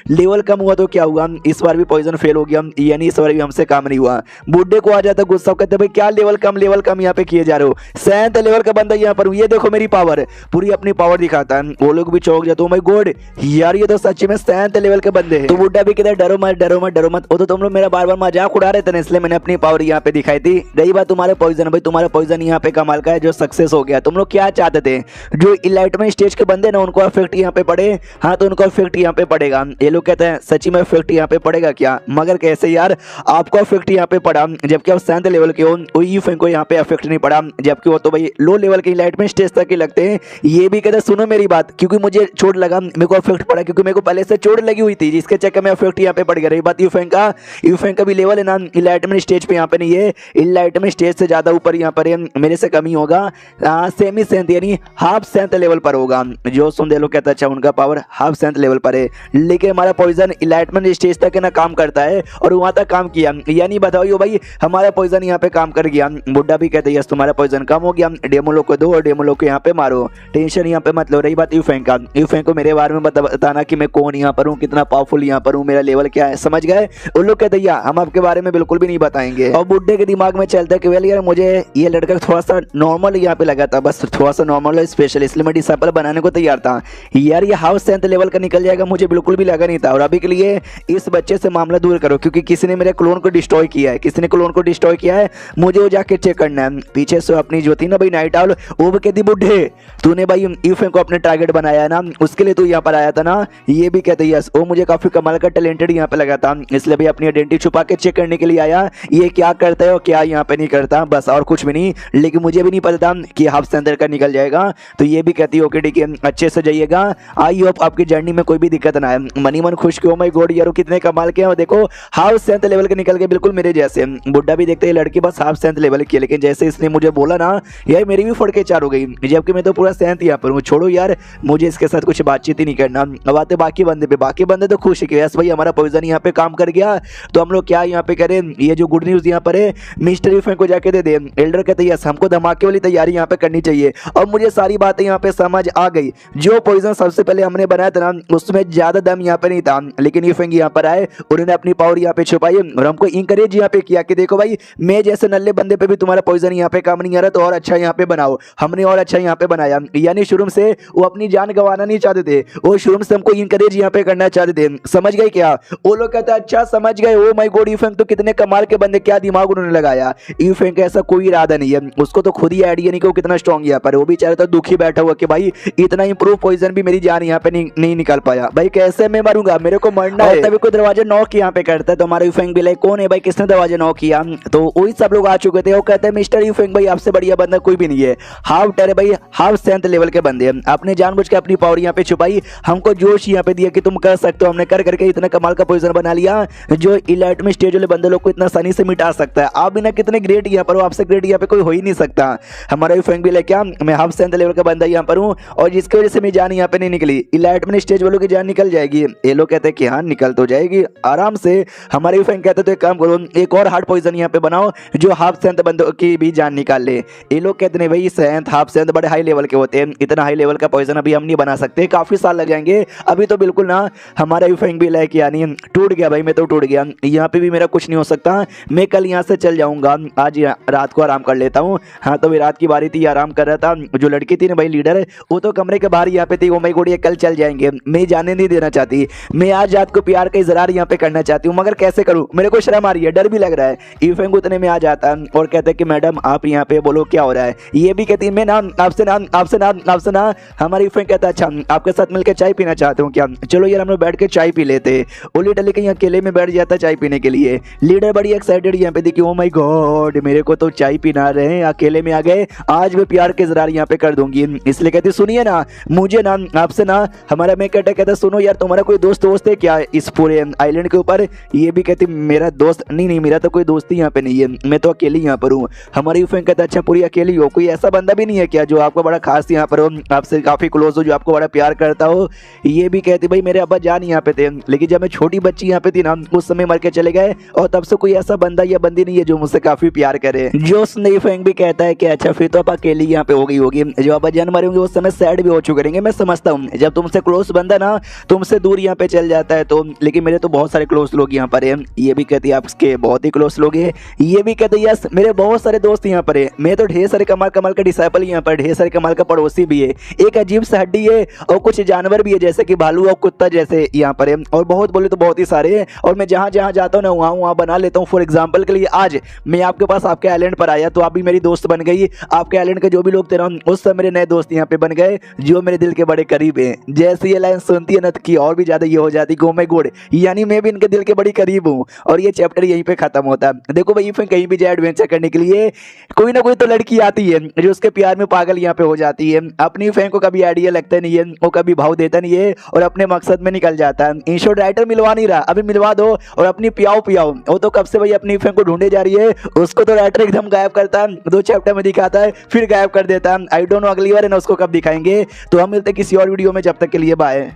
लेवल कम हुआ तो क्या हुआ, इस बार भी पॉइजन फेल हो गया, यानी इस बार भी हमसे काम नहीं हुआ। बुड्ढे को आ जाता गुस्सा, कहते भाई क्या लेवल कम यहाँ पे किए जा रहे हो, 7 लेवल का बंदा यहाँ पर हूँ, ये देखो मेरी पावर, पूरी अपनी पावर दिखाता है। वो लोग भी चौंक जाते, ओ माय गॉड यार ये तो सच में 7 लेवल के बंदे हैं। तो बुड्ढा भी कहता है डरो मत डरो मत डरो मत, वो तो तुम लोग मेरा बार बार मजाक उड़ा रहे थे ना, इसलिए मैंने अपनी पावर यहाँ पे दिखाई थी। रही बात तुम्हारे पॉइजन, भाई तुम्हारा पॉइजन यहाँ पे कमाल का है जो सक्सेस हो गया। तुम लोग क्या चाहते थे, जो इलाइटमेंट स्टेज के बंदे ना उनको इफेक्ट यहाँ पे पड़े, हाँ तो उनको इफेक्ट यहाँ पे पड़ेगा। ये लोग कहते हैं सच्ची में इफेक्ट यहाँ पे पड़ेगा क्या? मगर कैसे यार, आपको इफेक्ट यहाँ पे पड़ा जबकि आप 7 लेवल के हो, यूफेंग को यहाँ पे इफेक्ट नहीं पड़ा, जबकि वो तो भाई लो लेवल के इलाइटमेंट स्टेज तक के लगते हैं। ये भी कहते सुनो मेरी बात, क्योंकि मुझे चोट लगा मेरे को इफेक्ट पड़ा, क्योंकि मेरे को पहले से चोट लगी हुई थी जिसके चक्कर में इफेक्ट यहाँ पे पड़ गया। रही बात यूफेंग का भी लेवल है ना इलाइटमेंट स्टेज पे यहाँ पे नहीं है, इलाइटमेंट स्टेज से ज्यादा ऊपर यहाँ पर है, मेरे से कम ही होगा, सेमी सेंथ यानी हाफ सेंथ लेवल पर होगा। जो सुन दे लोग कहता अच्छा उनका पावर हाफ सेंथ लेवल पर है, लेकिन हमारा पॉइजन इलाइटमेंट स्टेज तक ना काम करता है और वहां तक काम किया, यानी बताओ भाई हमारा पॉइजन यहाँ पे काम कर गया। बुड्ढा भी कहते यस तुम्हारा पॉइजन कम हो गया, डेमो लोग को दो और डेमो लोग को यहाँ पे मारो, टेंशन यहाँ पे मत लो। रही बात यूफेंग का, यूफेंग को मेरे बारे में बताना कि मैं कौन यहाँ पर हूँ, कितना पावरफुल यहाँ पर हूँ, मेरा लेवल क्या है, समझ गए? उन लोग कहते हम आपके बारे में बिल्कुल भी नहीं बताएंगे। और बुड्ढे के दिमाग में चलता है कि वेल यार मुझे ये लड़का थोड़ा सा नॉर्मल यहाँ पे लगा था, बस थोड़ा सा नॉर्मल है स्पेशल, इसलिए मैं डिसेबल बनाने को तैयार था। यार ये हाउस 7 लेवल का निकल जाएगा मुझे बिल्कुल भी लगा नहीं था। और अभी के लिए इस बच्चे से मामला दूर करो, क्योंकि किसी ने मेरे क्लोन को डिस्ट्रॉय किया है, किसी ने क्लोन को डिस्ट्रॉय किया है, मुझे वो जाके चेक करना है। पीछे से अपनी जो थी ना भाई नाइट आउल, वो भी कहती बुड्ढे तूने भाई यूफेंग को अपने टारगेट बनाया ना, उसके लिए तू यहाँ पर आया था ना। ये भी कहते यस, वो मुझे काफी कमाल का टैलेंटेड यहाँ पे लगा था, इसलिए भी अपनी आइडेंटिटी छुपा के चेक करने के लिए आया, ये क्या करता है और क्या यहाँ पे नहीं करता, बस और कुछ भी नहीं। लेकिन मुझे भी नहीं पता था कि हाफ से अंदर का निकल जाएगा। तो ये भी कहती है ओके ठीक है अच्छे से जाइएगा, आई होप आपकी जर्नी में कोई भी दिक्कत ना आए। मनी मन खुश क्यों, माय गॉड यार कितने कमाल के हैं, देखो हाफ सेंथ लेवल के निकल के बिल्कुल मेरे जैसे। बुड्ढा भी देखते हैं लड़की बस हाफ सेंथ लेवल की, लेकिन जैसे इसने मुझे बोला ना यार मेरी भी फड़के 4 हो गई, जबकि मैं तो पूरा सेंथ यहाँ पर हूँ। छोड़ो यार मुझे इसके साथ कुछ बातचीत ही नहीं करना। अब आते बाकी बंदे पे, बाकी बंदे तो खुश है यस भाई हमारा पॉइजन यहाँ पे काम कर गया, तो हम लोग क्या यहाँ पे करें। ये जो गुड न्यूज यहाँ पर है मिस्टर यूफेंग को जाके दे दे। एल्डर कहते हैं यस हमको धमाके वाली तैयारी यहाँ पे करनी चाहिए। और मुझे सारी बातें यहाँ पे समझ आ गई, जो पॉइजन सबसे पहले हमने बनाया था ना उसमें ज्यादा दम यहाँ पे नहीं था, लेकिन यूफेंग यहाँ पर आए, उन्होंने अपनी पावर यहाँ पे छुपाई और हमको इंकरेज यहाँ पे किया कि देखो भाई मैं जैसे नल्ले बंदे पे भी तुम्हारा पॉइजन यहाँ पे काम नहीं आ रहा, तो और अच्छा यहाँ पे बनाओ। हमने और अच्छा यहाँ पे बनाया, यानी शुरू से वो अपनी जान गंवाना नहीं चाहते थे, वो शुरू से हमको इंकरेज यहाँ पे करना चाहते थे। समझ गए क्या? वो लोग कहते हैं अच्छा समझ गए। ओ माय गॉड यूफेंग तो कितने कमाल के बंदे, क्या दिमाग उन्होंने लगाया। यूफेंग का ऐसा कोई इरादा नहीं है, उसको तो खुद ही आइडिया नहीं कि वो कितना स्ट्रॉन्ग यहाँ पर। वो बेचारा तो दुखी बैठा हुआ कि भाई इतना इंप्रूव पॉइजन भी मेरी जान यहाँ पे नहीं निकाल पाया। भाई कैसे मैं मरूंगा, मेरे को मरना है। तभी कोई दरवाजा नॉक यहाँ पे करता है, तो हमारा यूफेंग भी लाइक कौन है भाई, किसने दरवाजा नॉक किया? तो वही सब लोग आ चुके थे। वो कहते हैं मिस्टर यूफेंग भाई आपसे बढ़िया बंदा कोई भी नहीं है, हाफ ठहरे भाई हाफ सेंथ लेवल के बंदे हैं। आपने जानबूझ के अपनी पावर यहाँ पे छुपाई, हमको जोश यहाँ पे दिया कि तुम कर सकते हो, हमने कर करके इतना कमाल का पोजीशन बना लिया जो इलाइट में स्टेज वाले बंदे लोग को इतना आसानी से मिटा सकता है। आप भी ना कितने ग्रेट यहाँ पर हो, आपसे ग्रेट यहाँ पे कोई हो ही नहीं सकता। हमारा भी फैंक भी लेके मैं हाफ सेंथ लेवल का बंदा यहाँ पर हूँ और जिसकी वजह से मेरी जान यहाँ पे नहीं निकली। इलाइट में स्टेज वालों की जान निकल जाएगी, ये लोग कहते हैं कि हाँ निकल तो जाएगी आराम से। हमारे भी फैंक कहते तो एक काम करो, एक और हार्ड पोजीशन यहाँ पे बनाओ जो हाफ सेंथ बंदों की भी जान निकाल ले। ये लोग कहते हैं भाई सेंथ हाफ सेंथ बड़े हाई लेवल के होते हैं, इतना हाई लेवल का पोजीशन अभी हम नहीं बना सकते, काफी साल लग जाएंगे। अभी तो बिल्कुल ना हमारा भी फैंक भी लाइक यानी टूट गया भाई, मैं तो टूट गया, यहाँ पे भी मेरा कुछ नहीं हो सकता। मैं कल यहाँ से चल जाऊंगा, आज रात को आराम कर लेता हूँ। हाँ तो रात की बारी थी, आराम कर रहा था। जो लड़की थी ना भाई लीडर, वो तो कमरे के बाहर यहाँ पे थी। ओ माय गॉड ये कल चल जाएंगे, मैं जाने नहीं देना चाहती। मैं आज रात को प्यार का इजहार यहाँ पे करना चाहती हूँ, मगर कैसे करूँ, मेरे को शर्म आ रही है, डर भी लग रहा है। इफेंग उतने में आ जाता है और कहते हैं कि मैडम आप यहाँ पे बोलो क्या हो रहा है। ये भी कहती है मैं ना आपसे ना हमारी इफेंग कहता है अच्छा आपके साथ मिलकर चाय पीना चाहते हो क्या, चलो यार हम लोग बैठ के चाय पी लेते। ओली डली कहीं अकेले में बैठ जाता चाय पीने के लिए। लीडर बड़ी एक्साइटेड यहाँ पे देखी, ओ माय गॉड मेरे को तो चाय पीना रहे, अकेले में आ गए, आज मैं प्यार के इजहार यहाँ पे कर दूंगी। इसलिए कहती सुनिए ना मुझे ना आपसे ना हमारा मैं कहता सुनो यार तुम्हारा कोई दोस्त है क्या इस पूरे आइलैंड के ऊपर। ये भी कहती मेरा दोस्त नहीं, मेरा तो कोई दोस्त ही यहाँ पे नहीं है, मैं तो अकेली यहाँ पर हूँ। हमारी फ्रेंड कहता अच्छा पूरी अकेली हो, कोई ऐसा बंदा भी नहीं है क्या जो आपको बड़ा खास यहाँ पर हो, आपसे काफी क्लोज हो, जो आपको बड़ा प्यार करता हो। ये भी कहती भाई मेरे अब्बा जान यहाँ पे थे, लेकिन जब मैं छोटी बच्ची यहाँ पे थी ना उस समय मर के चले गए, और तब से कोई ऐसा बंदा या बंदी नहीं है जो मुझसे काफी प्यार करे। जो स्नेही फ्रेंड भी कहता है कि अच्छा फिर तो आप अकेली यहाँ पे हो गई होगी, जो अब्बा जान मरे होंगे उस समय सैड भी हो चुके रहेंगे। मैं समझता हूँ जब तुमसे क्लोज बंदा ना तुमसे दूर यहाँ पे चल जाता है तो, लेकिन मेरे तो बहुत सारे क्लोज लोग यहाँ पर है। ये भी कहती है आपके बहुत ही क्लोज लोग है। ये भी कहते यस मेरे बहुत सारे दोस्त यहाँ पर है, मैं तो ढेर सारे कमाल का डिसाइपल यहाँ पर, ढेर सारे कमाल का पड़ोसी भी है, एक अजीब सा हड्डी है और कुछ जानवर भी है जैसे कि भालू और कुत्ता जैसे यहाँ पर है, और बहुत बोले तो बहुत ही सारे हैं। और मैं जहाँ जहाँ जाता हूँ ना वहाँ बना लेता हूँ। फॉर एग्जाम्पल के लिए आज मैं आपके पास आपके आइलैंड पर आया तो आप भी मेरी दोस्त बन गई, आपके आइलैंड के जो भी लोग थे ना उस सब मेरे नए दोस्त यहाँ पे बन गए जो मेरे दिल के बड़े करीब हैं। जैसे ये लाइन सुनती है ना की और भी ज्यादा ये हो जाती गो माय गॉड, यानी मैं भी इनके दिल के बड़ी करीब हूँ। और ये चैप्टर यहीं पे खत्म होता है। देखो भाई फिर कहीं भी जाए एडवेंचर करने के लिए कोई ना कोई तो लड़की आती है जो उसके प्यार में पागल यहाँ पे हो जाती है। अपनी फैन को कभी आइडिया लगता नहीं है, वो कभी भाव देता नहीं है और अपने मकसद में निकल जाता है। इन शॉर्ट राइटर मिलवा नहीं रहा, अभी मिलवा दो और अपनी पियाओ वो तो कब से भाई अपनी फैन को ढूंढे जा रही है, उसको तो राइटर एकदम गायब करता है, 2 चैप्टर में दिखाता है फिर गायब कर देता है। आई डोंट नो अगली बार है ना उसको कब दिखाएंगे। तो हम मिलते हैं किसी और वीडियो में, जब तक के लिए बाय।